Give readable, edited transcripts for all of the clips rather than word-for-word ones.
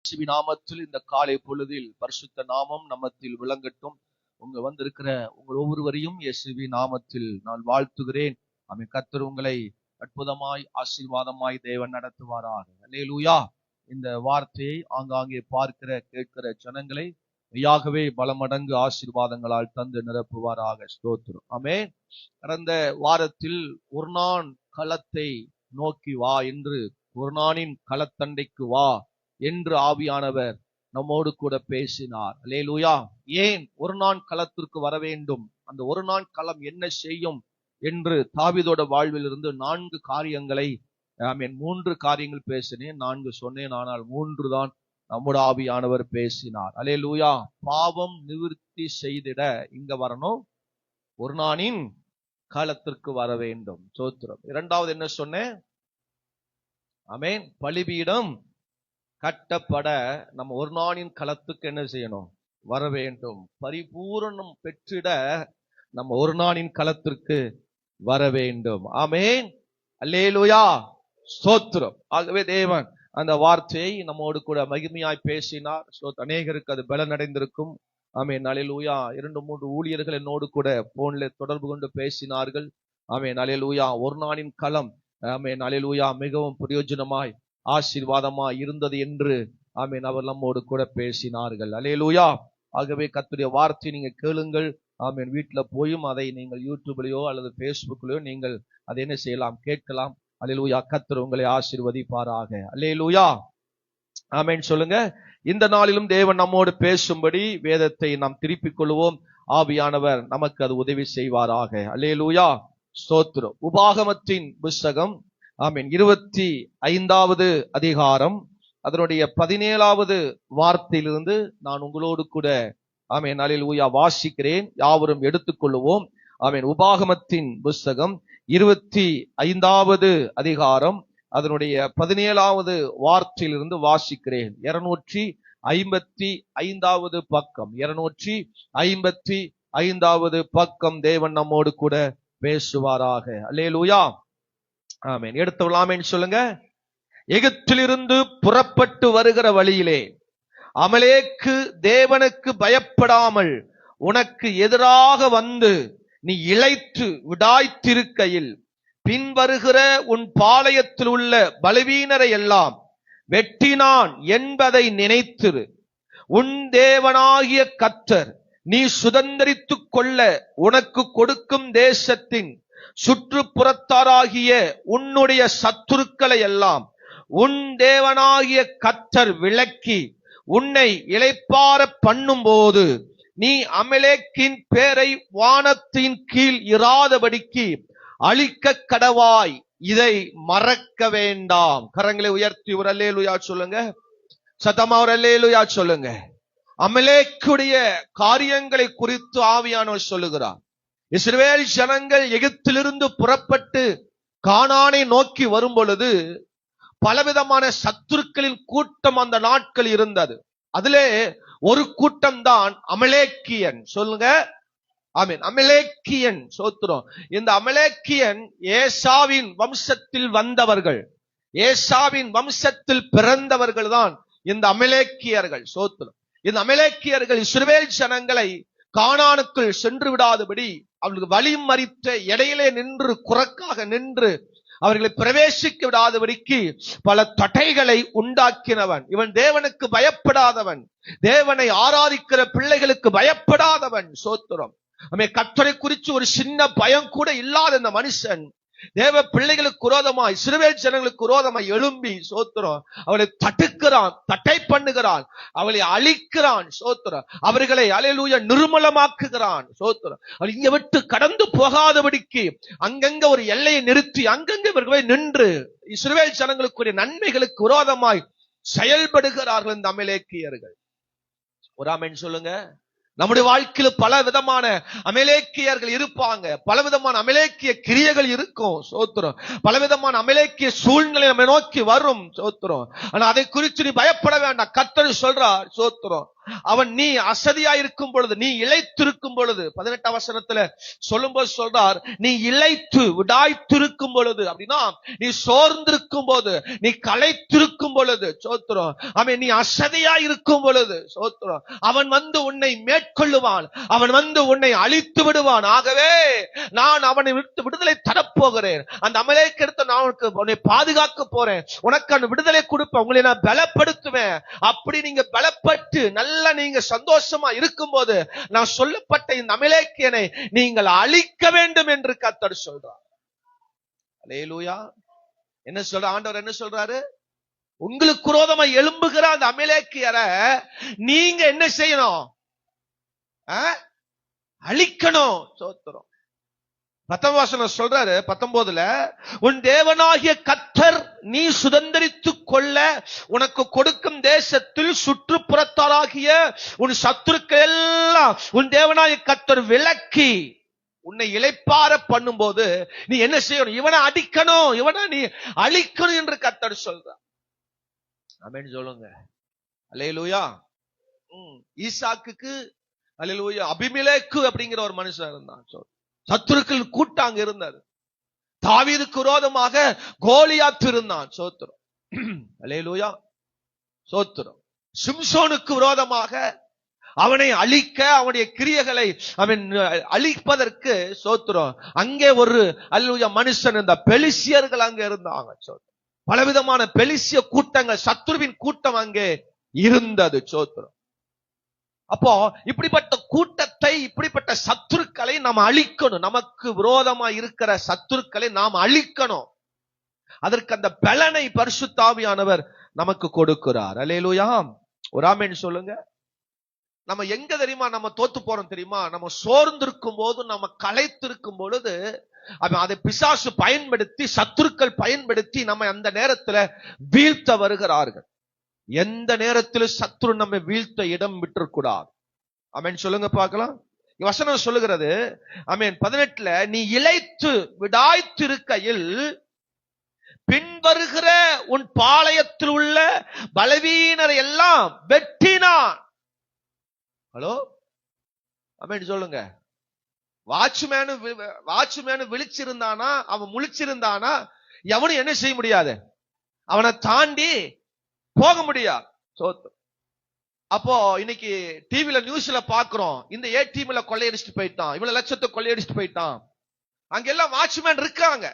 நாமத்தில் இந்த காலை பொழுதில் பரிசுத்த நாமம் நம்மத்தில் விளங்கட்டும். வந்திருக்கிற உங்கள் ஒவ்வொருவரையும் இயேசுவி நாமத்தில் நான் வாழ்த்துகிறேன். கர்த்தர் உங்களை அற்புதமாய் ஆசீர்வாதமாய் தேவன் நடத்துவாராக. அல்லேலூயா. இந்த வார்த்தையை ஆங்காங்கே பார்க்கிற கேட்கிற ஜனங்களை மெய்யாகவே பலமடங்கு ஆசீர்வாதங்களால் தந்து நிரப்புவாராக. ஸ்தோத்திரம். ஆமென். கடந்த வாரத்தில் ஒரு நாள் களத்தை நோக்கி வா என்று, ஒரு நாளின் களத்தண்டைக்கு வா என்று ஆவியானவர் நம்மோடு கூட பேசினார். அல்லேலூயா. ஏன் ஒரு நாள் களத்திற்கு வர வேண்டும், அந்த ஒரு நாள் களம் என்ன செய்யும் என்று தாவீதோட வாழ்வில் இருந்து 4 காரியங்களை, 3 காரியங்கள் பேசினேன், 4 சொன்னேன், ஆனால் 3 தான் நம்முடைய ஆவியானவர் பேசினார். அல்லேலூயா. பாவம் நிவிர்த்தி செய்திட இங்க வரணும், ஒரு நாளின் காலத்திற்கு வர வேண்டும். ஸ்தோத்திரம். இரண்டாவது என்ன சொன்னேன்? ஆமென். பலிபீடம் கட்டப்பட நம்ம ஒரு நாளின் களத்துக்கு என்ன செய்யணும்? வர வேண்டும். பரிபூரணம் பெற்றிட நம்ம ஒரு நாளின் களத்திற்கு வர வேண்டும். ஆமென். அல்லேலூயா. ஸ்தோத்திரம். ஆகவே தேவன் அந்த வார்த்தையை நம்மோடு கூட மகிமையாய் பேசினார். அநேகருக்கு அது பலன் அடைந்திருக்கும். ஆமென். அல்லேலூயா. 2-3 ஊழியர்கள் என்னோடு கூட போன்ல தொடர்பு கொண்டு பேசினார்கள். ஆமென். அல்லேலூயா. ஒரு நாளின் களம், ஆமென், அல்லேலூயா, மிகவும் பிரயோஜனமாய் ஆசீர்வாதமாய் இருந்தது என்று, ஆமென், அவர் நம்மோடு கூட பேசினார்கள். அல்லேலூயா. ஆகவே கர்த்தருடைய வார்த்தை நீங்க கேளுங்கள். ஆமென். வீட்டுல போயும் அதை நீங்கள் யூடியூப்லயோ அல்லது பேஸ்புக்லயோ நீங்கள் அதை என்ன செய்யலாம்? கேட்கலாம். அல்லேலூயா. கர்த்தர் உங்களை ஆசீர்வதிப்பாராக. அல்லேலூயா. ஆமென் சொல்லுங்க. இந்த நாளிலும் தேவன் நம்மோடு பேசும்படி வேதத்தை நாம் திருப்பிக் கொள்வோம். ஆவியானவர் நமக்கு அது உதவி செய்வாராக. அல்லேலூயா. ஸ்தோத்திரம். உபாகமத்தின் புஸ்தகம், ஆமென், 25வது அதிகாரம் அதனுடைய 17வது வார்த்தையிலிருந்து நான் உங்களோடு கூட, ஆமென், அல்லேலூயா, வாசிக்கிறேன். யாவரும் எடுத்துக்கொள்வோம். ஆமென். உபாகமத்தின் புஸ்தகம் 25வது அதிகாரம் அதனுடைய 17வது வார்த்தையிலிருந்து வாசிக்கிறேன். 255வது பக்கம், 255வது பக்கம். தேவன் நம்மோடு கூட பேசுவாராக. அல்லேலூயா. ஆமென். எடுத்துள்ளாமேன்னு சொல்லுங்க. எகிப்திலிருந்து புறப்பட்டு வருகிற வழியிலே அமலேக்கு தேவனுக்கு பயப்படாமல் உனக்கு எதிராக வந்து நீ இளைத்து விடாய்த்திருக்கையில் பின்வருகிற உன் பாளையத்தில் உள்ள பலவீனரை எல்லாம் வெட்டினான் என்பதை நினைத்திரு. உன் தேவனாகிய கர்த்தர் நீ சுதந்தரித்துக் கொள்ள உனக்கு கொடுக்கும் தேசத்தின் சுற்றுப்புறத்தாராகிய உன்னுடைய சத்துருக்களை எல்லாம் உன் தேவனாகிய கர்த்தர் விலக்கி உன்னை இளைப்பாற பண்ணும் போது நீ அமலேக்கின் பேரை வானத்தின் கீழ் இராதபடிக்கு அழிக்க கடவாய். இதை மறக்க வேண்டாம். கரங்களை உயர்த்தி ஒரு அல்லேலூயா சொல்லுங்க. சத்தமா ஒரு அல்லேலூயா சொல்லுங்க. அமலேக்குடைய காரியங்களை குறித்து ஆவியானவர் சொல்லுகிறார். இஸ்ரவேல் ஜனங்கள் எகிப்திலிருந்து புறப்பட்டு கானானை நோக்கி வரும் பொழுது பலவிதமான சத்துருக்களின் கூட்டம் அந்த நாட்கள் இருந்தது. அதிலே ஒரு கூட்டம் தான் அமலேக்கியன். சொல்லுங்க. ஆமென். அமலேக்கியன். சோத்திரம். இந்த அமலேக்கியன் ஏசாவின் வம்சத்தில் வந்தவர்கள், ஏசாவின் வம்சத்தில் பிறந்தவர்கள் தான் இந்த அமலேக்கியர்கள். சோத்திரம். இந்த அமலேக்கியர்கள் இஸ்ரவேல் ஜனங்களை கானானுக்குள் சென்று விடாதபடி அவர்களுக்கு வழி மறித்த இடையிலே நின்று, குறுக்காக நின்று அவர்களை பிரவேசிக்க விடாதபடிக்கு பல தடைகளை உண்டாக்கினவன். இவன் தேவனுக்கு பயப்படாதவன், தேவனை ஆராதிக்கிற பிள்ளைகளுக்கு பயப்படாதவன். சோத்திரம். கர்த்தரை குறித்து ஒரு சின்ன பயம் கூட இல்லாத இந்த மனுஷன் தேவ பிள்ளைகளுக்கு விரோதமாய், இஸ்ரவேல் ஜனங்களுக்கு விரோதமாய் எழும்பி, சோத்திரம், அவளை தடுக்கிறான், தட்டை பண்ணுகிறான், அவளை அழிக்கிறான். சோத்திரம். அவர்களை அல்லேலூயா நிர்மலமாக்குகிறான். சோத்திரம். அவள் இங்க விட்டு கடந்து போகாதபடிக்கு அங்கங்க ஒரு எல்லையை நிறுத்தி அங்கங்க இவர்களை நின்று இஸ்ரவேல் ஜனங்களுக்குரிய நன்மைகளுக்கு விரோதமாய் செயல்படுகிறார்கள் இந்த அமலேக்கியர்கள். ஒரு ஆமென் சொல்லுங்க. நம்முடைய வாழ்க்கையில் பல விதமான அமலேக்கியர்கள் இருப்பாங்க, பலவிதமான அமலேக்கிய கிரியைகள் இருக்கும். சோத்திரம். பலவிதமான அமலேக்கிய சூழ்நிலை நம்ம நோக்கி வரும். சோத்திரம். ஆனா அதை குறித்து நீ பயப்பட வேண்டாம். கர்த்தர் சொல்றார். சோத்திரம். அவன் நீ அசதியா இருக்கும் பொழுது, நீ இளைத்திருக்கும் பொழுது, 18 வசனத்துல சொல்லும்போது சொல்றார், நீ இளைத்து விடாய்த்திருக்கும் பொழுது, அப்படின்னா நீ சோர்ந்திருக்கும் போது, நீ களைத்திருக்கும் பொழுது, சோத்திரம், அவன் நீ அசதியா இருக்கும் பொழுது, சோத்திரம், அவன் வந்து உன்னை மேற்கொள்ளுவான், அவன் வந்து உன்னை அழித்து விடுவான். ஆகவே நான் அவனை விட்டு விடுதலை தரப்போகிறேன். அந்த அமலேக்கியத்தை நான் உன்னை பாதுகாக்க போறேன், உனக்கு அந்த விடுதலை கொடுப்பேன், உங்களை நான் பலப்படுத்துவேன். அப்படி நீங்க பலப்பட்டு நல்லா நீங்க சந்தோஷமா இருக்கும் போது நான் சொல்லப்பட்ட இந்த அமலேக்கியனை நீங்கள் அழிக்க வேண்டும் என்று கர்த்தர் சொல்றார். அல்லேலூயா. என்ன சொல்ற ஆண்டவர்? என்ன சொல்றாரு? உங்களுக்கு விரோதமா எழும்புகிற அந்த அமலேக்கியரை நீங்க என்ன செய்யணும்? அழிக்கணும். சோத்திரம். 10 சொல்றாரு, 19ல, உன் தேவனாகிய கர்த்தர் நீ சுதந்தரித்துக் கொள்ள உனக்கு கொடுக்கும் தேசத்தில் சுற்றுப்புறத்தாராகிய உன் சத்துருக்கள் எல்லாம் உன் தேவனாகிய கர்த்தர் விலக்கி உன்னை இளைப்பார பண்ணும் போது நீ என்ன செய்யணும்? இவனை அடிக்கணும், இவனை நீ அழிக்கணும் என்று கர்த்தர் சொல்றார். ஆமென் சொல்லுங்க. அல்லேலூயா. ஈசாக்குக்கு அல்லேலூயா அபிமெலேக்கு அப்படிங்கிற ஒரு மனுஷன் இருந்தான். சத்துருக்கள் கூட்டம் அங்க இருந்தாரு. தாவீதுக்கு விரோதமாக கோலியாத் இருந்தான். சோத்திரம். அல்லேலூயா. சோத்திரம். சிம்சோனுக்கு விரோதமாக அவனை அழிக்க, அவனுடைய கிரியைகளை அவன் அழிப்பதற்கு, சோத்திரம், அங்கே ஒரு அல்லேலூயா மனுஷன் இருந்த பெலிசியர்கள் அங்க இருந்தாங்க. பலவிதமான பெலிசிய கூட்டங்கள், சத்துருவின் கூட்டம் அங்கே இருந்தது. சோத்திரம். அப்போ இப்படிப்பட்ட கூட்டத்தை, இப்படிப்பட்ட சத்துருக்களை நாம் அழிக்கணும். நமக்கு விரோதமா இருக்கிற சத்துருக்களை நாம் அழிக்கணும். அதற்கு அந்த பலனை பரிசுத்த ஆவியானவர் நமக்கு கொடுக்கிறார். அல்லேலூயா. ஒரு ஆமென் சொல்லுங்க. நம்ம எங்க தெரியுமா நம்ம தோத்து போறோம் தெரியுமா? நம்ம சோர்ந்திருக்கும் போது, நம்ம களைத்திருக்கும் பொழுது அதை பிசாசு பயன்படுத்தி, சத்துருக்கள் பயன்படுத்தி நம்ம அந்த நேரத்துல வீழ்த்த வருகிறார்கள். எந்த நேரத்தில் சத்துரு நம்ம வீழ்த்த இடம் விட்டுறக்கூடாது. ஆமென் சொல்லுங்க பார்க்கலாம். வசனம் சொல்லுகிறது, ஆமென், 18ல, நீ இளைத்து விடாய்த்திருக்கையில் பின்வருகிற உன் பாளையத்தில் உள்ள பலவீனரை எல்லாம் வெட்டினான். ஹலோ, ஆமென் சொல்லுங்க. வாட்ச்மேனு விழிச்சிருந்தானா, அவன் முழிச்சிருந்தானா, எவனும் என்ன செய்ய முடியாது, அவனை தாண்டி போக முடியாது. அப்போ இன்னைக்கு டிவில நியூஸ்ல பாக்குறோம், இந்த ஏடிஎம்ல கொள்ளையடிச்சுட்டு போயிட்டான், இவ்வளவு லட்சத்தை கொள்ளையடிச்சுட்டு போயிட்டான். அங்கெல்லாம் வாட்ச்மேன் இருக்காங்க,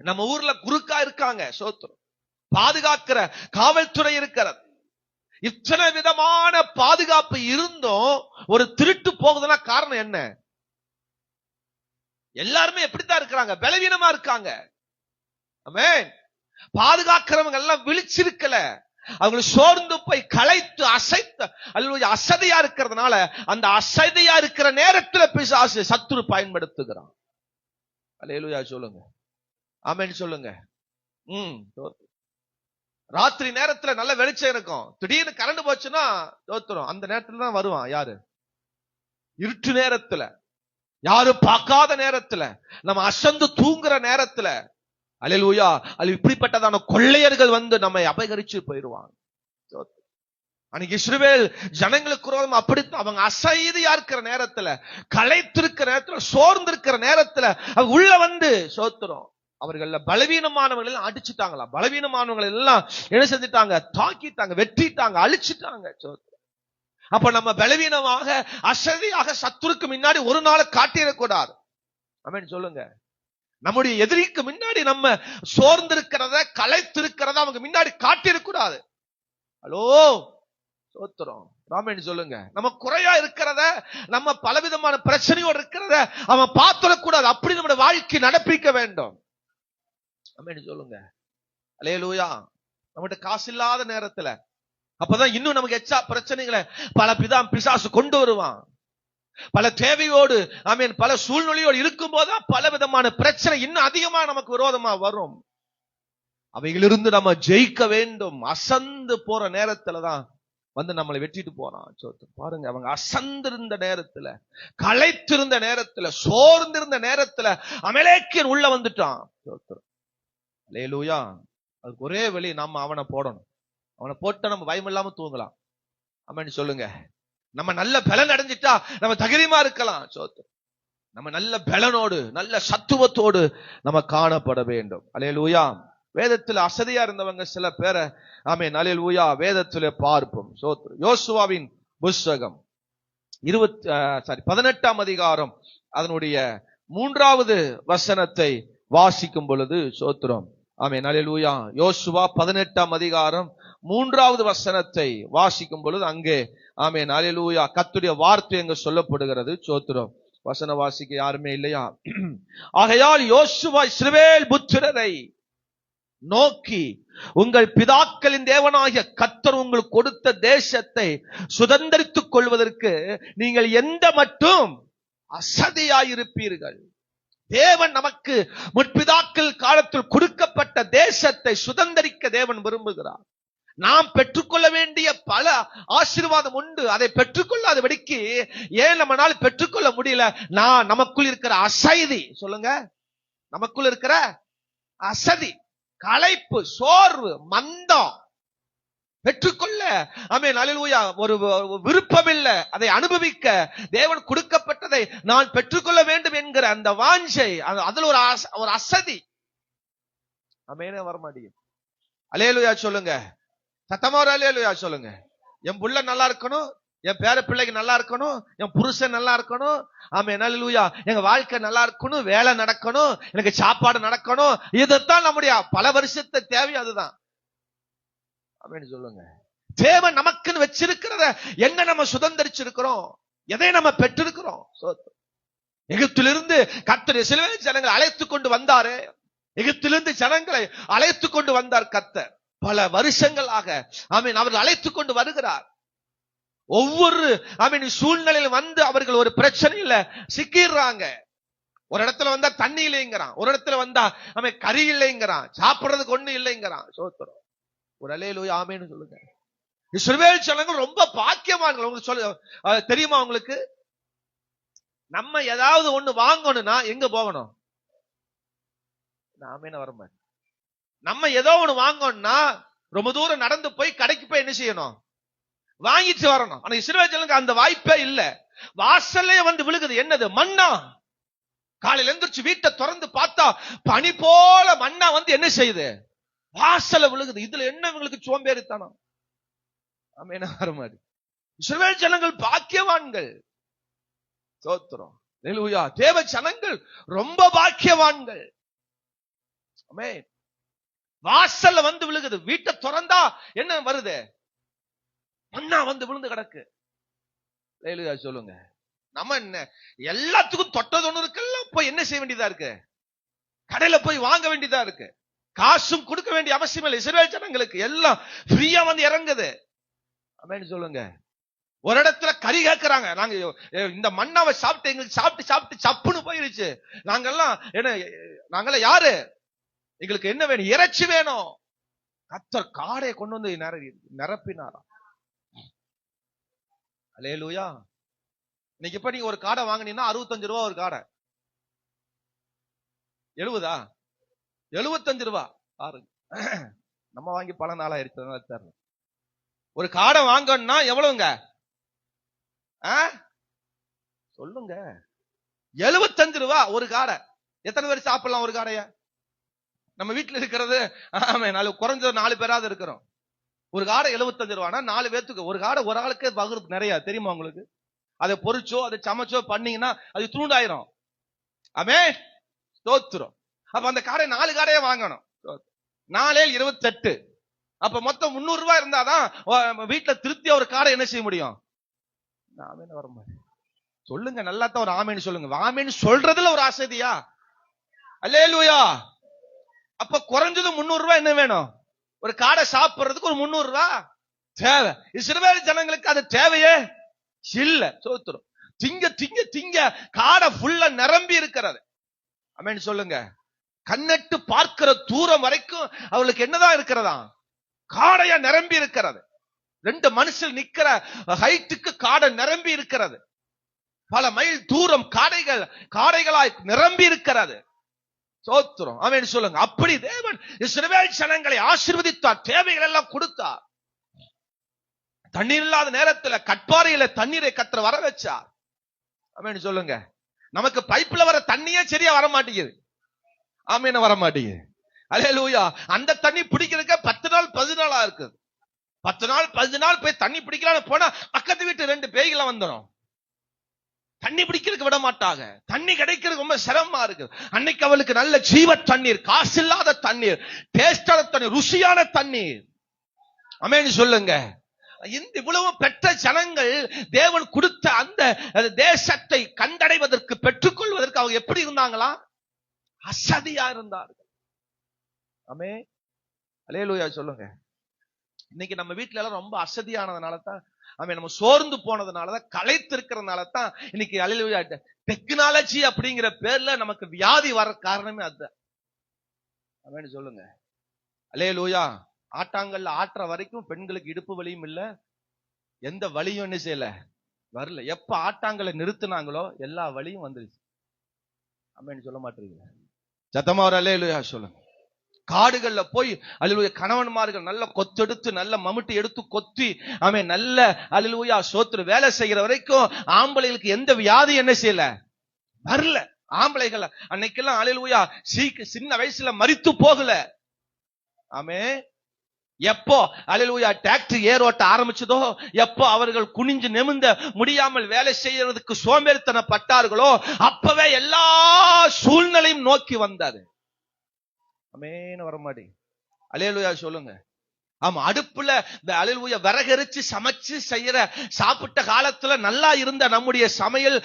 நம்ம ஊர்ல குறுக்கா இருக்காங்க, சோத்திரம், பாதுகாக்கிற காவல்துறை இருக்கிறது. இத்தனை விதமான பாதுகாப்பு இருந்தும் ஒரு திருட்டு போகுதுன்னா காரணம் என்ன? எல்லாருமே எப்படித்தான் இருக்கிறாங்க? பலவீனமா இருக்காங்க. ஆமென். பாதுகாக்கிறவங்க எல்லாம் விழிச்சிருக்கல, அவங்க சோர்ந்து போய் களைத்து அசைத்து அல்லது அசதியா இருக்கிறதுனால அந்த அசதியா இருக்கிற நேரத்துல பிசாசு சத்துரு பயன்படுத்துகிறான். அல்லேலூயா சொல்லுங்க. ஆமென் சொல்லுங்க. ராத்திரி நேரத்துல நல்ல வெளிச்சம் இருக்கும், திடீர்னு கரண்ட் போச்சுன்னா தோத்துரும். அந்த நேரத்துல தான் வருவான். யாரு? இருட்டு நேரத்துல, யாரும் பார்க்காத நேரத்துல, நம்ம அசந்து தூங்குற நேரத்துல, அல்லேலூயா, அல்ல இப்படிப்பட்டதான கொள்ளையர்கள் வந்து நம்மை அபகரிச்சு போயிடுவாங்க. அன்னைக்கு இஸ்ரவேல் ஜனங்களுக்கு அப்படித்தான். அவங்க அசைதியா இருக்கிற நேரத்துல, களைத்திருக்கிற நேரத்துல, சோர்ந்திருக்கிற நேரத்துல அவங்க உள்ள வந்து சோத்திரம் அவர்கள பலவீனமானவர்கள் எல்லாம் அடிச்சுட்டாங்களா, பலவீனமானவர்கள் எல்லாம் என்ன செஞ்சுட்டாங்க? தாக்கிட்டாங்க, வெட்டிட்டாங்க, அழிச்சுட்டாங்க. சோத்திரம். அப்ப நம்ம பலவீனமாக அசதியாக சத்துருக்கு முன்னாடி ஒரு நாள் காட்டிடக்கூடாது. ஆமென் சொல்லுங்க. நம்முடைய எதிரிக்கு முன்னாடி நம்ம சோர்ந்திருக்கிறத, களைத்திருக்கிறத அவங்க முன்னாடி காட்டிடக்கூடாது. ஹலோ, சோத்திரம், ஆமென் சொல்லுங்க. நம்ம குறையா இருக்கிறத, நம்ம பலவிதமான பிரச்சனையோடு இருக்கிறத அவன் பார்த்துடக்கூடாது. அப்படி நம்முடைய வாழ்க்கை நடப்பிக்க வேண்டும். ஆமென் சொல்லுங்க. அல்லேலூயா. நம்மகிட்ட காசு இல்லாத நேரத்துல, அப்பதான் இன்னும் நமக்கு எச்சா பிரச்சனைகளை பல பிசாசு கொண்டு வருவான். பல தேவையோடு, ஆமென், பல சூழ்நிலையோடு இருக்கும் போதுதான் பல விதமான பிரச்சனை இன்னும் அதிகமா நமக்கு விரோதமா வரும். அவைகளிலிருந்து நம்ம ஜெயிக்க வேண்டும். அசந்து போற நேரத்துலதான் வந்து நம்மளை வெட்டிட்டு போறான். பாருங்க, அவங்க அசந்திருந்த நேரத்துல, களைத்திருந்த நேரத்துல, சோர்ந்திருந்த நேரத்துல அமலேக்கியன் உள்ள வந்துட்டான். அல்லேலூயா. அதுக்கு ஒரே வழி, நம்ம அவனை போடணும். அவனை போட்டு நம்ம பயம் இல்லாம தூங்கலாம். ஆமென் சொல்லுங்க. நம்ம நல்ல பலன் அடைஞ்சிட்டா நம்ம தைரியமா இருக்கலாம். சோத்திரம். நம்ம நல்ல பலனோடு நல்ல சத்துவத்தோடு நம்ம காணப்பட வேண்டும். அல்லேலூயா. வேதத்தில் அசதியா இருந்தவங்க சில பேரை ஆமென் அல்லேலூயா வேதத்திலே பார்ப்போம். சோத்திரம். யோசுவாவின் புஸ்தகம் 18ஆம் அதிகாரம் அதனுடைய 3வது வசனத்தை வாசிக்கும் பொழுது சோத்திரம். ஆமென் அல்லேலூயா. யோசுவா 18ஆம் அதிகாரம் 3வது வசனத்தை வாசிக்கும் பொழுது அங்கே ஆமென் அல்லேலூயா கர்த்தருடைய வார்த்தை அங்க சொல்லப்படுகிறது. சோத்திரம். வசன வாசிக்க யாருமே இல்லையா? ஆகையால் யோசுவா இஸ்ரவேல் புத்திரரை நோக்கி, உங்கள் பிதாக்களின் தேவனாகிய கர்த்தர் உங்களுக்கு கொடுத்த தேசத்தை சுதந்தரித்துக் கொள்வதற்கு நீங்கள் எந்த மட்டும் அசதியாயிருப்பீர்கள். தேவன் நமக்கு முற்பிதாக்கள் காலத்தில் கொடுக்கப்பட்ட தேசத்தை சுதந்தரிக்க தேவன் விரும்புகிறார். நாம் பெற்றுக்கொள்ள வேண்டிய பல ஆசீர்வாதம் உண்டு. அதை பெற்றுக்கொள்ளாதபடிக்கு ஏன் நம்மளால பெற்றுக்கொள்ள முடியல? நமக்குள் இருக்கிற அசதி, சொல்லுங்க, நமக்குள் இருக்கிற அசதி, களைப்பு, சோர்வு, மந்தம், பெற்றுக்கொள்ள ஆமென் அல்லேலூயா ஒரு விருப்பம் இல்லை. அதை அனுபவிக்க தேவன் கொடுக்கப்பட்டதை நான் பெற்றுக்கொள்ள வேண்டும் என்கிற அந்த வாஞ்சை, அதுல ஒரு அசதி ஆமென் வரமாட்டேங்குது. அல்லேலூயா சொல்லுங்க. சத்தமா ஒரு அல்லேலூயா சொல்லுங்க. என் புள்ள நல்லா இருக்கணும், என் பேர பிள்ளைக்கு நல்லா இருக்கணும், என் புருஷன் நல்லா இருக்கணும், ஆமென் அல்லேலூயா எங்க வாழ்க்கை நல்லா இருக்கணும், வேலை நடக்கணும், எனக்கு சாப்பாடு நடக்கணும். இதுதான் நம்முடைய பல வருஷத்தை தேவை. அதுதான் ஆமென் சொல்லுங்க. தேவன் நமக்குன்னு வச்சிருக்கிறத என்ன நம்ம சுதந்திரிச்சிருக்கிறோம், எதை நம்ம பெற்றிருக்கிறோம். எகிப்திலிருந்து கர்த்தர் இஸ்ரவேல் ஜனங்களை அழைத்துக் கொண்டு வந்தாரே, எகிப்திலிருந்து ஜனங்களை அழைத்துக் கொண்டு வந்தார் கர்த்தர். பல வருஷங்களாக ஆமென் அவர்கள் அழைத்துக் கொண்டு வருகிறார். ஒவ்வொரு ஆமென் சூழ்நிலையில் வந்து அவர்கள் ஒரு பிரச்சனையில சிக்கிடுறாங்க. ஒரு இடத்துல வந்தா தண்ணி இல்லைங்கிறான், ஒரு இடத்துல வந்தா அவன் கறி இல்லைங்கிறான், சாப்பிடுறதுக்கு ஒண்ணு இல்லைங்கிறான். சோத்திரம். ஒரு அல்லேலூயா ஆமென் சொல்லுங்க. இஸ்ரவேல் ஜனங்கள் ரொம்ப பாக்கியவான்கள். உங்களுக்கு சொல்ல தெரியுமா? உங்களுக்கு நம்ம ஏதாவது ஒண்ணு வாங்கணும்னா எங்க போகணும்? ஆமென் வரமாட்டேன். நம்ம ஏதோ ஒண்ணு வாங்கணும்னா ரொம்ப தூரம் நடந்து போய் கடைக்கு போய் என்ன செய்யணும்? வாங்கிட்டு வரணும். ஆனா இஸ்ரவேல் ஜனங்களுக்கு அந்த வாய்ப்பே இல்ல. வாசல்லே வந்து விழுகுது. என்னது? மன்னா. காலையில எந்திரிச்சு வீட்டை திறந்து பார்த்தா பனி போல மன்னா வந்து என்ன செய்யுது? வாசல்ல விழுகுது. இதுல என்ன இவங்களுக்கு சோம்பேறித்தனம்? ஆமென் வரமாடி. இஸ்ரவேல் ஜனங்கள் பாக்கியவான்கள். சோத்திரம். அல்லேலூயா. தேவ ஜனங்கள் ரொம்ப பாக்கியவான்கள். ஆமென். வாசல்ல வந்து விழுகுது. வீட்டை திறந்தா என்ன வருது? மன்னா வந்து விழுந்து கிடக்கு. அல்லேலூயா சொல்லுங்க. நம்ம என்ன எல்லாத்துக்கும் தொட்டதொன்னு இருக்கெல்லாம் போய் என்ன செய்ய வேண்டியதா இருக்கு? கடையில போய் வாங்க வேண்டியதா இருக்கு. காசும் கொடுக்க வேண்டிய அவசியம் இல்லை. இஸ்ரவேல் ஜனங்களுக்கு எல்லாம் ஃப்ரீயா வந்து இறங்குது. ஆமென் சொல்லுங்க. ஒரு இடத்துல கறி கேட்கிறாங்க. நாங்க இந்த மண்ணாவை சாப்பிட்டு எங்களுக்கு சாப்பிட்டு சப்புன்னு போயிருச்சு. நாங்கெல்லாம் யாரு? எங்களுக்கு என்ன வேணும்? இறைச்சி வேணும். கர்த்தர் காடையை கொண்டு வந்து நிரப்பினாராம். அல்லேலூயா. இன்னைக்கு இப்ப நீங்க ஒரு காடை வாங்கினீங்கன்னா 65 ரூபா ஒரு காடை. 70 75 ரூபா. பாருங்க, நம்ம வாங்கி பல நாள் ஆயிடுச்சு. ஒரு காடை வாங்கணும்னா எவ்வளவுங்க? சொல்லுங்க. 75 ரூபா ஒரு காடை. எத்தனை பேர் சாப்பிடலாம் ஒரு காடைய? நம்ம வீட்டுல இருக்கிறது குறைஞ்ச 4 பேராவது இருக்கிறோம். ஒரு காடை 75 ரூபானா 4 பேத்துக்கு ஒரு காடை. ஒரு ஆளுக்கு பகிர்ந்து நிறைய தெரியுமா உங்களுக்கு? அதை பொறிச்சோ அதை சமைச்சோ பண்ணீங்கன்னா அது தூண்டாயிரும். ஆமென் ஸ்தோத்திரம். அப்ப அந்த காடை 4 காடையே வாங்கணும். 4 28. அப்ப மொத்தம் 300 ரூபாய் இருந்தாதான் வீட்டுல திருப்தியா ஒரு காடை என்ன செய்ய முடியும்? ஆமென் வரமா சொல்லுங்க. நல்லா தான் ஒரு ஆமென் சொல்லுங்க. ஆமென் சொல்றதுல ஒரு அசதியா? அல்லேலூயா. அப்ப குறைஞ்சது 300 ரூபாய் என்ன வேணும்? ஒரு காடை சாப்பிடுறதுக்கு ஒரு 300 ரூபாய் தேவை. இஸ்ரவேல் ஜனங்களுக்கு அது தேவையே இல்ல. சோத்திரம். திங்க திங்க திங்க காடை ஃபுல்லா நிரம்பி இருக்கிறது. ஆமென் சொல்லுங்க. கண்ணட்டு பார்க்கிற தூரம் வரைக்கும் அவளுக்கு என்னதான் இருக்கிறதா? காடையா நிரம்பி இருக்கிறது. 2 மனுஷன் நிக்கிற ஹைட்டுக்கு காடை நிரம்பி இருக்கிறது. பல மைல் தூரம் காடைகளாய் நிரம்பி இருக்கிறது. சோத்திரம். ஆமென் சொல்லுங்க. அப்படி தேவன் இஸ்ரவேல் ஜனங்களை ஆசீர்வதித்தார். தேவைகள் எல்லாம் கொடுத்தார். தண்ணீர் இல்லாத நேரத்துல கட்பாறையில தண்ணீரை கர்த்தர் வர வச்சார். ஆமென் சொல்லுங்க. நமக்கு பைப்ல வர தண்ணியே சரியா வர மாட்டேங்குது. ஆமென், வர மாட்டேங்குது. அல்லேலூயா. அந்த தண்ணி பிடிக்கிறதுக்கு 10 நாள் 10 நாளா இருக்குது. 10 நாள் 10 நாள் போய் தண்ணி பிடிக்கலான்னு போனா பக்கத்து வீட்டு 2 பேய்களை வந்துடும். தண்ணி பிடிக்கிறதுக்கு விட மாட்டாங்க. தண்ணி கிடைக்கிறது ரொம்ப சிரமமா இருக்கு. அன்னைக்கு அவளுக்கு நல்ல ஜீவ தண்ணீர், காசு இல்லாத தண்ணீர், டேஸ்டான தண்ணீர், ருசியான தண்ணீர். ஆமென் சொல்லுங்க. இந்த இவ்வளவு பெற்ற ஜனங்கள் தேவன் கொடுத்த அந்த தேசத்தை கண்டடைவதற்கு, பெற்றுக்கொள்வதற்கு அவங்க எப்படி இருந்தாங்களா? அசதியா இருந்தார்கள். ஆமென், அல்லேலூயா சொல்லுங்க. இன்னைக்கு நம்ம வீட்டுல எல்லாம் ரொம்ப அசதியானதுனால தான், நம்ம சோர்ந்து போனதுனாலதான், களைத்து இருக்கிறதுனால தான் இன்னைக்கு அல்லேலூயா டெக்னாலஜி அப்படிங்கிற பேர்ல நமக்கு வியாதி வர காரணமே அதுதான். ஆமென் சொல்லுங்க. அல்லேலூயா. ஆட்டாங்கல்ல ஆட்டுற வரைக்கும் பெண்களுக்கு இடுப்பு வலியும் இல்ல, எந்த வலியும் என்ன செய்யல, வரல. எப்ப ஆட்டாங்கல்ல நிறுத்தினாங்களோ எல்லா வலியும் வந்துருச்சு. ஆமென் சொல்ல மாட்டீங்க. சத்தமா ஒரு அல்லேலூயா சொல்லுங்க. காடுகள்ல போய் அல்லேலூயா கணவன்மார்கள் நல்ல கொத்தெடுத்து, நல்ல மம்முட்டி எடுத்து கொத்தி, ஆமென், நல்ல அல்லேலூயா சோத்திர வேலை செய்கிற வரைக்கும் ஆம்பளைகளுக்கு எந்த வியாதி என்ன செய்யல, வரல. ஆம்பளைகள் அன்னைக்கெல்லாம் அல்லேலூயா சின்ன வயசுல மரித்து போகல. ஆமென். எப்போ அல்லேலூயா டிராக்டர் ஏர் ஓட்ட ஆரம்பிச்சதோ, எப்போ அவர்கள் குனிஞ்சு நிமிர்ந்த முடியாமல் வேலை செய்யறதுக்கு சோம்பேறித்தனப்பட்டார்களோ, அப்பவே எல்லா சூழ்நிலையும் நோக்கி வந்தாரு. ஆமென், வர மாட்டே. அல்லேலூயா சொல்லுங்க. ஆமா, அடுப்புல அல்லேலூயா விறகரிச்சு சமைச்சு செய்யற சாப்பிட்ட காலத்துல நல்லா இருந்த நம்முடைய சமையல்,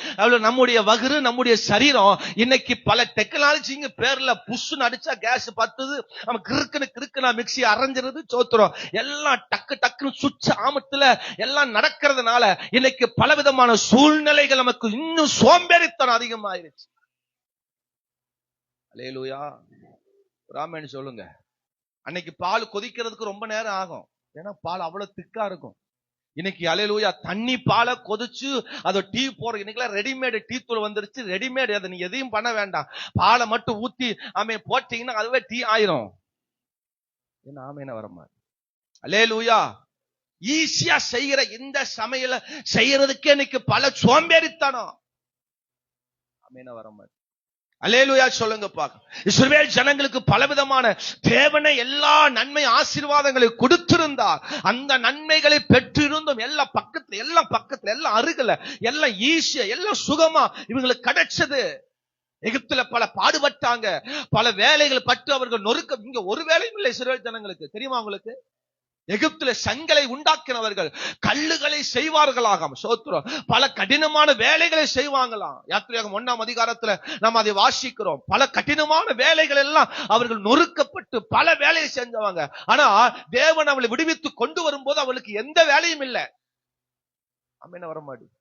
நம்முடைய வகுறு, நம்முடைய சரீரம் இன்னைக்கு பல டெக்னாலஜிங்க பேர்ல புஷ்னு அடிச்சா கேஸ் பத்துது, நம்ம கிறுக்குன்னு மிக்சி அரைஞ்சிருது, சோத்துறோம் எல்லாம் டக்கு டக்குன்னு சுவிட்ச் ஆமத்துல எல்லாம் நடக்கிறதுனால இன்னைக்கு பலவிதமான சூழ்நிலைகள் நமக்கு இன்னும் சோம்பேறித்தனம் அதிகமாயிருச்சு. அல்லேலூயா. ராமன் சொல்லுங்க. அன்னைக்கு பால் கொதிக்கிறதுக்கு ரொம்ப நேரம் ஆகும், ஏன்னா பால் அவ்வளவு திக்கா இருக்கும். இன்னைக்கு அல்லேலூயா தண்ணி பாலை கொதிச்சு அதை டீ போற, இன்னைக்கு ரெடிமேடு டீ தூள் வந்துருச்சு. ரெடிமேடு, அதை நீங்க எதையும் பண்ண வேண்டாம், பாலை மட்டும் ஊத்தி போட்டீங்கன்னா அதுவே டீ ஆயிரும். என்ன ஆமேன வரமா. அல்லேலூயா. ஈஸியா செய்யற இந்த சமையல செய்யறதுக்கு இன்னைக்கு பல சோம்பேறித்தனம். ஆமேன வரமா. அல்லேலூயா சொல்லுங்க பாக்க. இஸ்ரவேல் ஜனங்களுக்கு பலவிதமான தேவனை எல்லா நன்மை ஆசீர்வாதங்களை கொடுத்திருந்தார். அந்த நன்மைகளை பெற்றிருந்தும் எல்லாம் பக்கத்துல எல்லாம் அருகில, எல்லாம் ஈஸியா, எல்லாம் சுகமா இவங்களுக்கு கிடைச்சது. எகிப்துல பல பாடுபட்டாங்க, பல வேலைகள் பட்டு அவர்கள் நொறுக்க. இங்க ஒரு வேலையும் இல்லை இஸ்ரவேல் ஜனங்களுக்கு, தெரியுமா உங்களுக்கு? எகிப்துல சங்கலை உண்டாக்கினவர்கள் கல்லுகளை செய்வார்களாம். சோத்திரம். பல கடினமான வேலைகளை செய்வாங்களாம். யாத்திரையாகமம் 1ஆம் அதிகாரத்துல நாம் அதை வாசிக்கிறோம். பல கடினமான வேலைகள் எல்லாம் அவர்கள் நொறுக்கப்பட்டு பல வேலையை செஞ்சவங்க. ஆனா தேவன் அவளை விடுவித்து கொண்டு வரும்போது அவளுக்கு எந்த வேலையும் இல்லை. ஆமென், வர மாட்டேன்.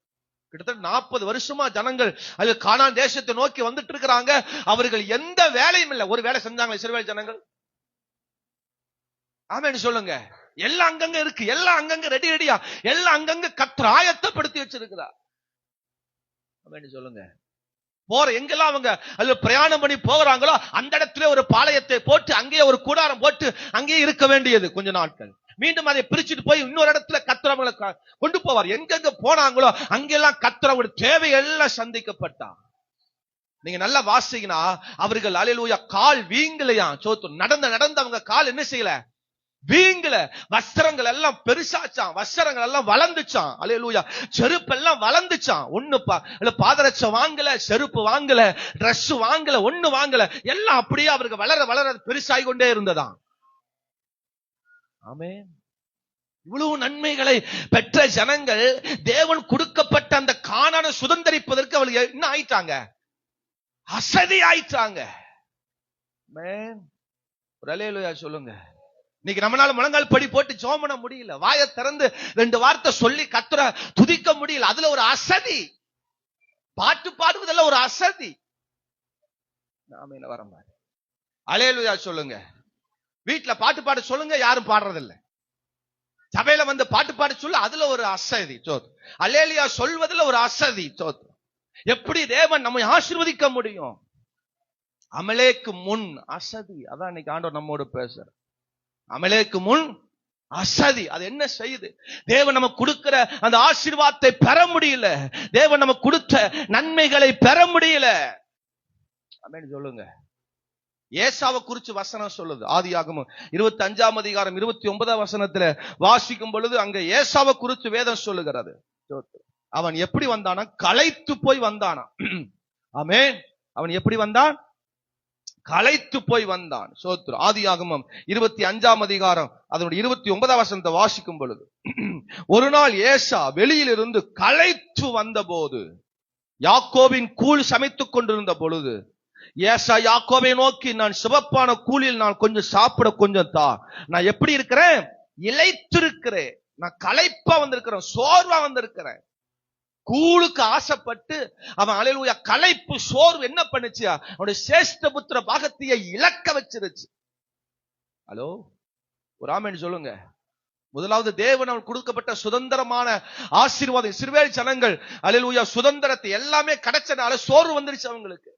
கிட்டத்தட்ட 40 வருஷமா ஜனங்கள் அது கானான் தேசத்தை நோக்கி வந்துட்டு இருக்கிறாங்க. அவர்கள் எந்த வேலையும் இல்லை. ஒரு வேலை செஞ்சாங்க இஸ்ரவேல் ஜனங்கள்? ஆமென் சொல்லுங்க. எல்லாம் அங்கங்க இருக்கு, எல்லாம் அங்கங்க ரெடியா, எல்லாம் அங்கங்க கர்த்தர் ஆயத்தப்படுத்தி வச்சிருக்கிறார். ஆமென் சொல்லுங்க. போற எங்கெல்லாம் அவங்க அதுல பிரயாணம் பண்ணி போகிறாங்களோ அந்த இடத்துல ஒரு பாளையத்தை போட்டு, அங்கேயே ஒரு கூடாரம் போட்டு அங்கேயே இருக்க வேண்டியது கொஞ்ச நாட்கள். மீண்டும் அதை பிரிச்சுட்டு போய் இன்னொரு இடத்துல கர்த்தர் அவங்களை கொண்டு போவார். எங்கெங்க போனாங்களோ அங்கெல்லாம் கர்த்தர் அவங்களுடைய தேவையெல்லாம் சந்திக்கப்பட்டார். நீங்க நல்லா வாசிங்கன்னா அவர்கள் அல்லேலூயா கால் வீங்கலையா, சோத்து நடந்து அவங்க கால் என்ன செய்யல, வீங்கல. வஸ்திரங்கள் எல்லாம் பெருசாச்சான், வஸ்திரங்கள் எல்லாம் வளர்ந்துச்சான். அல்லேலூயா. செருப்பு எல்லாம் வளர்ந்துச்சான். ஒண்ணு பாதரட்சை வாங்கல, செருப்பு வாங்கல, டிரஸ் வாங்கல, ஒண்ணு வாங்கல. எல்லாம் அப்படியே அவருக்கு வளர பெருசாகி கொண்டே இருந்ததாம். ஆமென். இவ்வளவு நன்மைகளை பெற்ற ஜனங்கள் தேவன் கொடுக்கப்பட்ட அந்த கானானை சுதந்தரிப்பதற்கு அவர்கள் என்ன ஆயிட்டாங்க, அசதி ஆயிட்டாங்க. அல்லேலூயா சொல்லுங்க. இன்னைக்கு நம்மளால முழங்கால் படி போட்டு ஜெபம் பண்ண முடியல, வாயை திறந்து 2 வார்த்தை சொல்லி கர்த்தரை துதிக்க முடியல. அதுல ஒரு அசதி. பாட்டு பாடுவதில் ஒரு அசதி. ஆமென், வர மாதிரி. அல்லேலூயா சொல்லுங்க. வீட்டுல பாட்டு பாட சொல்லுங்க, யாரும் பாடுறதில்லை. சபையில வந்து பாட்டு பாட சொல்ல, அதுல ஒரு அசதி. அல்லேலூயா சொல்வதில் ஒரு அசதி. எப்படி தேவன் நம்மை ஆசீர்வதிக்க முடியும்? அமலேக்கு முன் அசதி. அதான் இன்னைக்கு ஆண்டவர் நம்மோடு பேசுற. அமலேக்கு முன் அசதி. அது என்ன செய்யுது? தேவன் நமக்கு கொடுக்கிற அந்த ஆசீர்வாதத்தை பெற முடியல. தேவன் நமக்கு கொடுத்த நன்மைகளை பெற முடியல. ஆமென் சொல்லுங்க. ஏசாவை குறிச்சு வசனம் சொல்லுது. ஆதியாகமம் 25ஆம் அதிகாரம் 29ஆம் வசனத்துல வாசிக்கும் பொழுது அங்க ஏசாவை குறிச்சு வேதம் சொல்லுகிறது. அவன் எப்படி வந்தானா? களைத்து போய் வந்தானா. ஆமென். அவன் எப்படி வந்தான்? களைத்து போய் வந்தான். சோத்ரு. ஆதியாகமம் 25ஆம் அதிகாரம் அதனுடைய 29ஆம் வசனத்தை வாசிக்கும் பொழுது, ஒரு நாள் ஏசா வெளியிலிருந்து களைத்து வந்த போது, யாக்கோபின் கூழ் சமைத்துக் கொண்டிருந்த பொழுது, ஏசா யாக்கோபை நோக்கி, நான் சிவப்பான கூழில் நான் கொஞ்சம் சாப்பிட கொஞ்சம் தா. நான் எப்படி இருக்கிறேன்? இளைத்திருக்கிறேன். நான் களைப்பா வந்திருக்கிறேன், சோர்வா வந்திருக்கிறேன். கூழுக்கு ஆசைப்பட்டு அவன் அல்லேலூயா களைப்பு சோர்வு என்ன பண்ணுச்சு? அவனுடைய சேஷ்ட புத்திர பாகத்தையே இழக்க வச்சிருச்சு. ஹலோ, ஒரு ஆமென் சொல்லுங்க. முதலாவது தேவன் அவன் கொடுக்கப்பட்ட சுதந்திரமான ஆசீர்வாதம். இஸ்ரவேல் ஜனங்கள் அல்லேலூயா சுதந்திரத்தை எல்லாமே கிடைச்சனால சோர்வு வந்துருச்சு அவங்களுக்கு.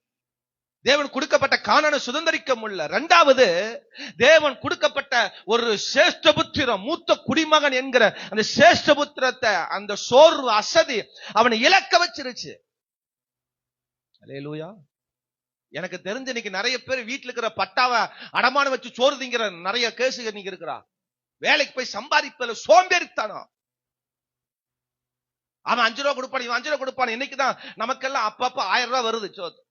தேவன் கொடுக்கப்பட்ட கானானை சுதந்திரிக்க முடியல. இரண்டாவது, தேவன் கொடுக்கப்பட்ட ஒரு சேஷ்டபுத்திரம், மூத்த குடிமகன் என்கிற அந்த சேஷ்டபுத்திரத்தை, அந்த சோர்வு அசதி அவனை இழக்க வச்சிருச்சு. அல்லேலூயா. எனக்கு தெரிஞ்ச இன்னைக்கு நிறைய பேர் வீட்டுல இருக்கிற பட்டாவை அடமான வச்சு சோறு திங்கிற நிறைய கேசுகள் இன்னைக்கு இருக்கிறா. வேலைக்கு போய் சம்பாதிப்பதில் சோம்பேறித்தனம். அவன் 5 ரூபா கொடுப்பான், இவன் 5 ரூபா கொடுப்பான். இன்னைக்குதான் நமக்கெல்லாம் அப்பப்ப 1000 ரூபாய் வருது. சோத்து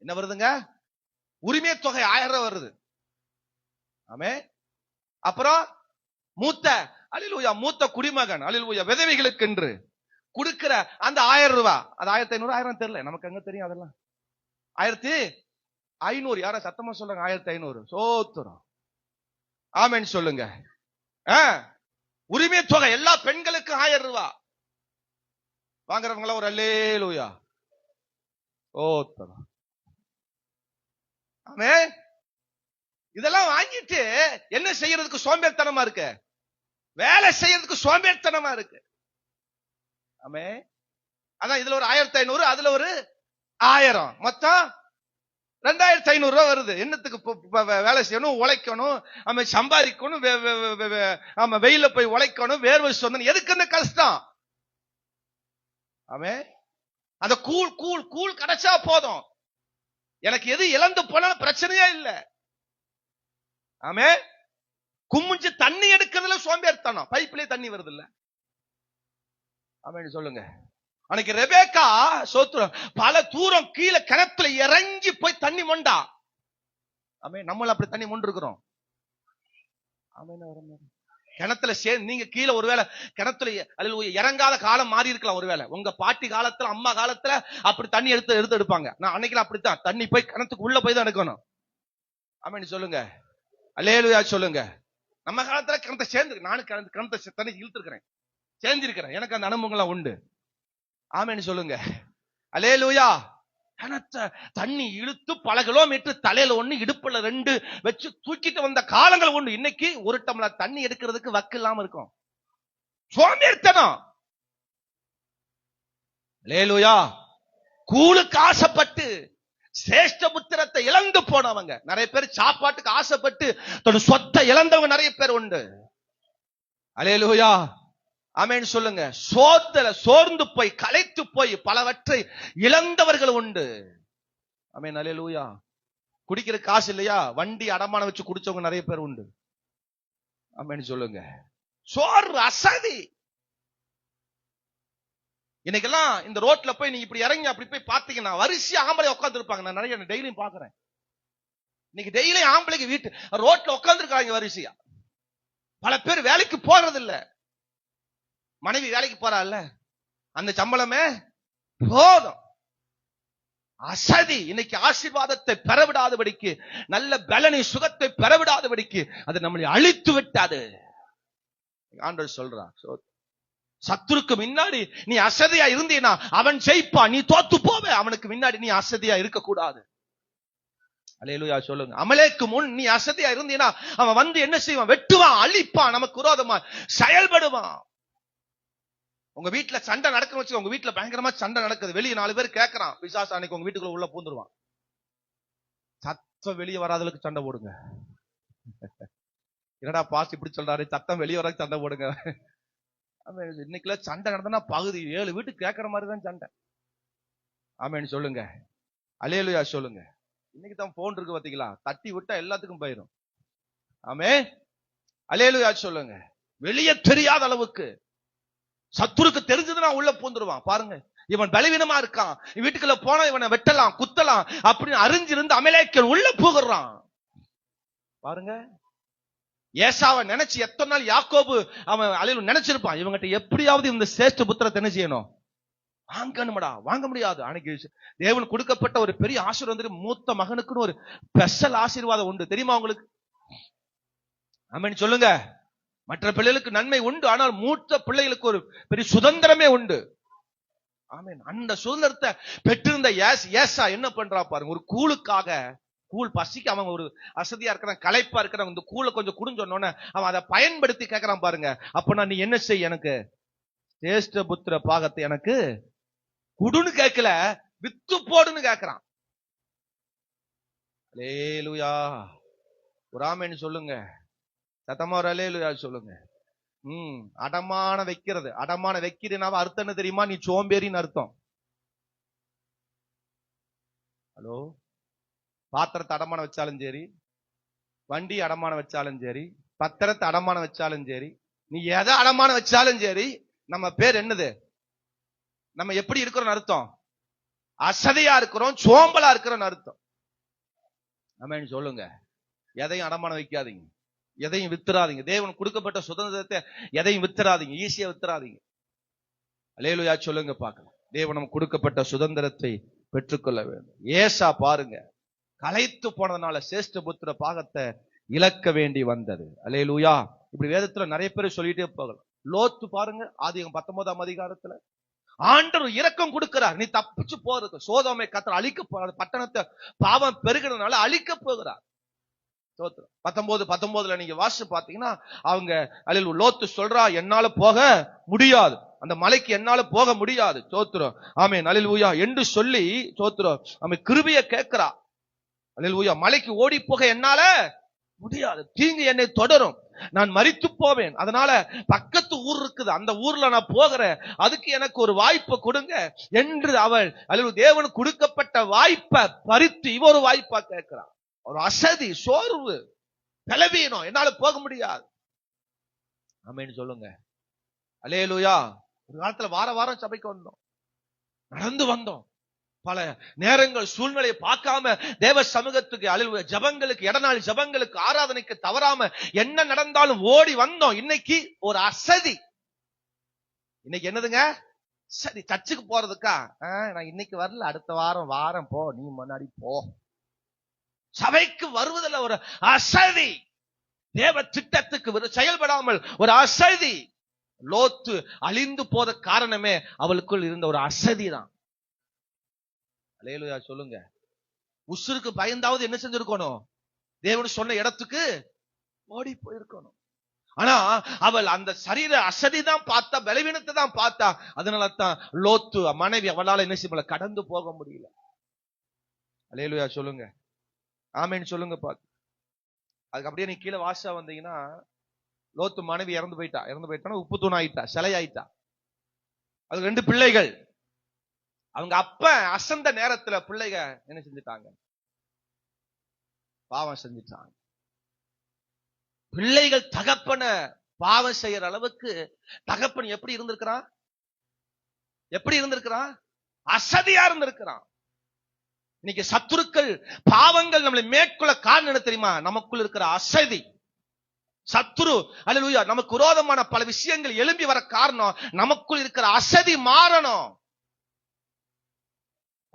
என்ன வருதுங்க? உரிமை தொகை 1000 ரூபாய் வருது. ஆமே. அப்புறம் மூத்த அல்லேலூயா மூத்த குடிமகன் அல்லேலூயா விதவைகளுக்கு என்று கொடுக்கிற அந்த 1000 ரூபாய், அது 1500 1000 தெரியல, நமக்கு அங்க தெரியும். அதெல்லாம் 1500. யார சத்தமா சொல்றாங்க? 1500. சோத்துறோம். ஆமென் சொல்லுங்க. உரிமை தொகை எல்லா பெண்களுக்கும் 1000 ரூபாய் வாங்குறவங்கள ஒரு அல்லேலூயா. சோத்துறோம். ஆமென். இதெல்லாம் வாங்கிட்டு என்ன செய்யறதுக்கு சோம்பேறித்தனமா இருக்கு? வேலை செய்யறதுக்கு சோம்பேறித்தனமா இருக்கு. ஆமென். அதான் இதுல ஒரு 1500, அதுல ஒரு 1000, மொத்தம் 2500 ரூபாய் வருது. என்னத்துக்கு வேலை செய்யணும், உழைக்கணும், ஆமா சம்பாதிக்கணும், ஆமா வெயில போய் உழைக்கணும், வேர்வை சொந்தம். எதுக்கு இந்த கஷ்டம்? ஆமென். அந்த கூழ் கூழ் கூழ் கிடைச்சா போதும். எனக்கு எது இழந்து போனாலும் பிரச்சனையே இல்லை. ஆமே. குமிஞ்சு தண்ணி எடுக்கிறதுல சோம்பேறித்தனம். பைப்லயே தண்ணி வருது இல்ல. ஆமென் சொல்லுங்க. அன்னைக்கு ரெபேக்கா சோத்திரம் பல தூரம் கீழே கிணத்துல இறங்கி போய் தண்ணி மொண்டா. ஆமே. நம்மள அப்படி தண்ணி மொண்டு இருக்கிறோம். கிணத்துல நீங்க கீழே ஒருவேளை கிணத்துல இறங்காத காலம் மாறி இருக்கலாம். ஒருவேளை உங்க பாட்டி காலத்துல அம்மா காலத்துல அப்படி தண்ணி எடுத்து எடுப்பாங்க. நான் அன்னைக்கு அப்படித்தான் தண்ணி போய் கிணத்துக்கு உள்ள போய் தான் எடுக்கணும். ஆமென் சொல்லுங்க. அல்லேலூயா சொல்லுங்க. நம்ம காலத்துல கிணத்தை சேர்ந்து, நானும் கிணத்தை தண்ணி இழுத்துருக்கிறேன், சேர்ந்திருக்கிறேன். எனக்கு அந்த அனுபவங்கள்லாம் உண்டு. ஆமென் சொல்லுங்க. அல்லேலூயா. கிணத்தை தண்ணி இழுத்து பல கிலோமீட்டர் தலையில 1 இடுப்புல 2 வச்சு தூக்கிட்டு வந்த காலங்கள் உண்டு. இன்னைக்கு ஒரு டம்ளர் தண்ணி எடுக்கிறதுக்கு வக்கு இல்லாம இருக்கும். சோம்பேறித்தனம். அல்லேலூயா. கூழுக்கு ஆசைப்பட்டு சேஷ்ட புத்திரத்தை இழந்து போனவங்க நிறைய பேர், சாப்பாட்டுக்கு ஆசைப்பட்டு தன் சொத்தை இழந்தவங்க நிறைய பேர் உண்டு. அல்லேலூயா. ஆமென் சொல்லுங்க. சோர்ந்து போய் களைத்து போய் பலவற்றை இழந்தவர்கள் உண்டு. ஆமென். அல்லேலூயா. குடிக்கிற காசு இல்லையா, வண்டி அடமான வச்சு குடிச்சவங்க நிறைய பேர் உண்டு. ஆமென் சொல்லுங்க. சோர்வு அசதி. இன்னைக்கெல்லாம் இந்த ரோட்ல போய் நீங்க இப்படி இறங்கி அப்படி போய் பாத்தீங்கன்னா வரிசையா ஆம்பளை உட்கார்ந்து இருப்பாங்க. நான் நிறைய டெய்லியும் பாக்குறேன். இன்னைக்கு டெய்லியும் ஆம்பளைக்கு வீட்டு ரோட்ல உட்கார்ந்து இருக்காங்க வரிசையா. பல பேர் வேலைக்கு போறது இல்ல. மனைவி வேலைக்கு போறாள், அந்த சம்பளமே போதும். அசதி. இன்னைக்கு ஆசீர்வாதத்தை பெறவிடாதபடிக்கு, நல்ல பலனை சுகத்தை பெறவிடாதபடிக்கு அது நம்மளை அழித்து விட்டாது. ஆண்டவர் சொல்றார், சத்துருக்கு முன்னாடி நீ அசதியா இருந்தீனா அவன் ஜெயிப்பா, நீ தோத்து போவ. அவனுக்கு முன்னாடி நீ அசதியா இருக்க கூடாது. அல்லேலூயா சொல்லுங்க. அமலேக்கு முன் நீ அசதியா இருந்தீனா அவன் வந்து என்ன செய்வான்? வெட்டுவான், அழிப்பான், நமக்கு விரோதமா செயல்படுவான். உங்க வீட்டுல சண்டை நடக்குன்னு வச்சு, உங்க வீட்டுல பயங்கரமா சண்டை நடக்குது, வெளியே 4 பேர் கேட்கறான், பிசாசு அன்னைக்கு உங்க வீட்டுக்குள்ள உள்ள பூந்துருவான். சத்தம் வெளியே வராதளுக்கு சண்டை போடுங்க. என்னடா பாஸ் இப்படி சொல்றாரு, சத்தம் வெளியே வர சண்டை போடுங்க. இன்னைக்குள்ள சண்டை நடந்தா பகுதி 7 வீட்டுக்கு கேட்கற மாதிரிதான் சண்டை. ஆமேன்னு சொல்லுங்க, அல்லேலூயா சொல்லுங்க. இன்னைக்கு தான் போன் இருக்கு பாத்தீங்களா, தட்டி விட்டா எல்லாத்துக்கும் போயிடும். ஆமே, அல்லேலூயா சொல்லுங்க. வெளியே தெரியாத அளவுக்கு சத்துருக்கு தெரிஞ்சதுன்னா உள்ள பூந்துருவான். பாருங்க, இவன் பலவீனமா இருக்கான், வீட்டுக்குள்ள போனா இவனை வெட்டலாம் குத்தலாம் அப்படின்னு அறிஞ்சிருந்து அமலேக்கன் உள்ள போகிறான். பாருங்க, ஏசாவை நினைச்சு எத்தனை நாள் யாக்கோபு அவன் அலையில நினைச்சிருப்பான், இவங்கிட்ட எப்படியாவது இந்த சேஷ்ட புத்திரத்தை என்ன செய்யணும், வாங்கணும்டா. வாங்க முடியாது. அன்னைக்கு தேவன் கொடுக்கப்பட்ட ஒரு பெரிய ஆசீர்வாதம், மூத்த மகனுக்குன்னு ஒரு ஸ்பெஷல் ஆசீர்வாதம் உண்டு தெரியுமா உங்களுக்கு? ஆமென் சொல்லுங்க. மற்ற பிள்ளைகளுக்கு நன்மை உண்டு, ஆனால் மூத்த பிள்ளைகளுக்கு ஒரு பெரிய சுதந்திரமே உண்டு. ஆமென். அந்த சுதந்திரத்தை பெற்றிருந்த ஏசா என்ன பண்றா பாருங்க, ஒரு கூழுக்காக, கூழ் பசிக்கு அவன் ஒரு அசதியா இருக்கிறான், களைப்பா இருக்கிறான், இந்த கூழை கொஞ்சம் குடிஞ்சோன்னு அவன் அதை பயன்படுத்தி கேட்கறான் பாருங்க. அப்ப நீ என்ன செய்ய, எனக்கு சேஷ்ட புத்திர பாகத்தை எனக்கு குடுன்னு கேட்கல, வித்து போடுன்னு கேட்கிறான். அல்லேலூயா, ஒரு ஆமென் சொல்லுங்க. சத்தமா ஒரு அல்லேலூயா சொல்லுங்க. அடமான வைக்கிறது, அடமான வைக்கிறதுனால அர்த்தம் என்ன தெரியுமா? நீ சோம்பேறின்னு அர்த்தம். ஹலோ, பாத்திரத்தை அடமான வச்சாலும் சரி, வண்டி அடமான வச்சாலும் சரி, பத்திரத்தை அடமான வச்சாலும் சரி, நீ எதை அடமான வச்சாலும் சரி, நம்ம பேர் என்னது? நம்ம எப்படி இருக்கிறோம் அர்த்தம்? அசதியா இருக்கிறோம், சோம்பலா இருக்கிறோம் அர்த்தம். ஆமென் சொல்லுங்க. எதையும் அடமான வைக்காதீங்க, எதையும் வித்துறாதீங்க. தேவன் கொடுக்கப்பட்ட சுதந்திரத்தை எதையும் வித்துறாதீங்க, ஈஸியா வித்துறாதீங்க. அல்லேலூயா சொல்லுங்க பார்க்கலாம். தேவன் நமக்கு கொடுக்கப்பட்ட சுதந்திரத்தை பெற்றுக்கொள்ள வேண்டும். ஏசா பாருங்க, களைத்து போனதுனால சேஷ்ட புத்திர பாகத்தை இழக்க வேண்டி வந்தது. அல்லேலூயா. இப்படி வேதத்துல நிறைய பேர் சொல்லிட்டே போகலாம். லோத்து பாருங்க, ஆதியாகமம் 19ஆம் அதிகாரத்துல ஆண்டவர் இரக்கம் கொடுக்கிறார், நீ தப்பிச்சு போறது. சோதோமை கர்த்தர் அழிக்க போறார், பட்டணத்தை பாவம் பெருகிறதுனால அழிக்க போகிறார். 19:19 நீங்க வாசிச்சு பாத்தீங்கன்னா, அவங்க அல்லேலூயா லோத்து சொல்றா, என்னால போக முடியாது, அந்த மலைக்கு என்னால போக முடியாது. சோத்திரம், ஆமென் அல்லேலூயா என்று சொல்லி சோத்திரம், அவன் கிருபையை கேட்கிறா. அல்லேலூயா, மலைக்கு ஓடி போக என்னால முடியாது, தீங்கு என்னை தொடரும், நான் மரித்து போவேன், அதனால பக்கத்து ஊர் இருக்குது, அந்த ஊர்ல நான் போகிறேன், அதுக்கு எனக்கு ஒரு வாய்ப்பை கொடுங்க என்று அவள் அல்லேலூயா தேவனுக்கு கொடுக்கப்பட்ட வாய்ப்பை பறித்து இவ ஒரு வாய்ப்பா கேட்கிறான். ஒரு அசதி, சோர்வு, பலவீனம், என்னால போக முடியாது. ஆமென் சொல்லுங்க. அல்லேலூயா. ஒரு காலத்துல வார வாரம் சபைக்கு வந்தோம், நடந்து வந்தோம், பல நேரங்கள் சூழ்நிலையை பார்க்காம தேவ சமூகத்துக்கு அல்லேலூயா ஜபங்களுக்கு, இடநாள் ஜபங்களுக்கு, ஆராதனைக்கு தவறாம என்ன நடந்தாலும் ஓடி வந்தோம். இன்னைக்கு ஒரு அசதி. இன்னைக்கு என்னதுங்க? சரி, சர்ச்சுக்கு போறதுக்கா? நான் இன்னைக்கு வரல, அடுத்த வாரம் போ, நீ முன்னாடி போ. சபைக்கு வருவதில் ஒரு அசதி, தேவ திட்டத்துக்கு செயல்படாமல் ஒரு அசதி. லோத்து அழிந்து போத காரணமே அவளுக்குள் இருந்த ஒரு அசதி தான். அல்லேலூயா சொல்லுங்க. உசுருக்கு பயந்தாவது என்ன செஞ்சிருக்கணும்? தேவன் சொன்ன இடத்துக்கு ஓடி போயிருக்கணும். ஆனா அவள் அந்த சரீர அசதி தான் பார்த்தா, பலவீனத்தை தான் பார்த்தா. அதனால தான் லோத்து மனைவி அவளால என்ன செய்யல, கடந்து போக முடியல. அல்லேலூயா சொல்லுங்க. ஆமென் சொல்லுங்க. பாத்து அதுக்கு அப்படியே நீ கீழே வாசா வந்தீங்கன்னா, லோத்து மனைவி இறந்து போயிட்டா, உப்பு தூண் ஆயிட்டா, சிலை ஆயிட்டா. அது 2 பிள்ளைகள். அவங்க அப்ப அசந்த நேரத்துல பிள்ளைக என்ன செஞ்சுட்டாங்க? பாவம் செஞ்சுட்டாங்க. பிள்ளைகள் தகப்பன பாவம் செய்யற அளவுக்கு தகப்பன் எப்படி இருந்திருக்கிறான்? அசதியா இருந்திருக்கிறான். இன்னைக்கு சத்துருக்கள், பாவங்கள் நம்மளை மேற்கொள்ள காரணம் என்ன தெரியுமா? நமக்குள் இருக்கிற அசதி. சத்துரு அல்லேலூயா நமக்கு விரோதமான பல விஷயங்கள் எழும்பி வர காரணம் நமக்குள் இருக்கிற அசதி மாறணும்.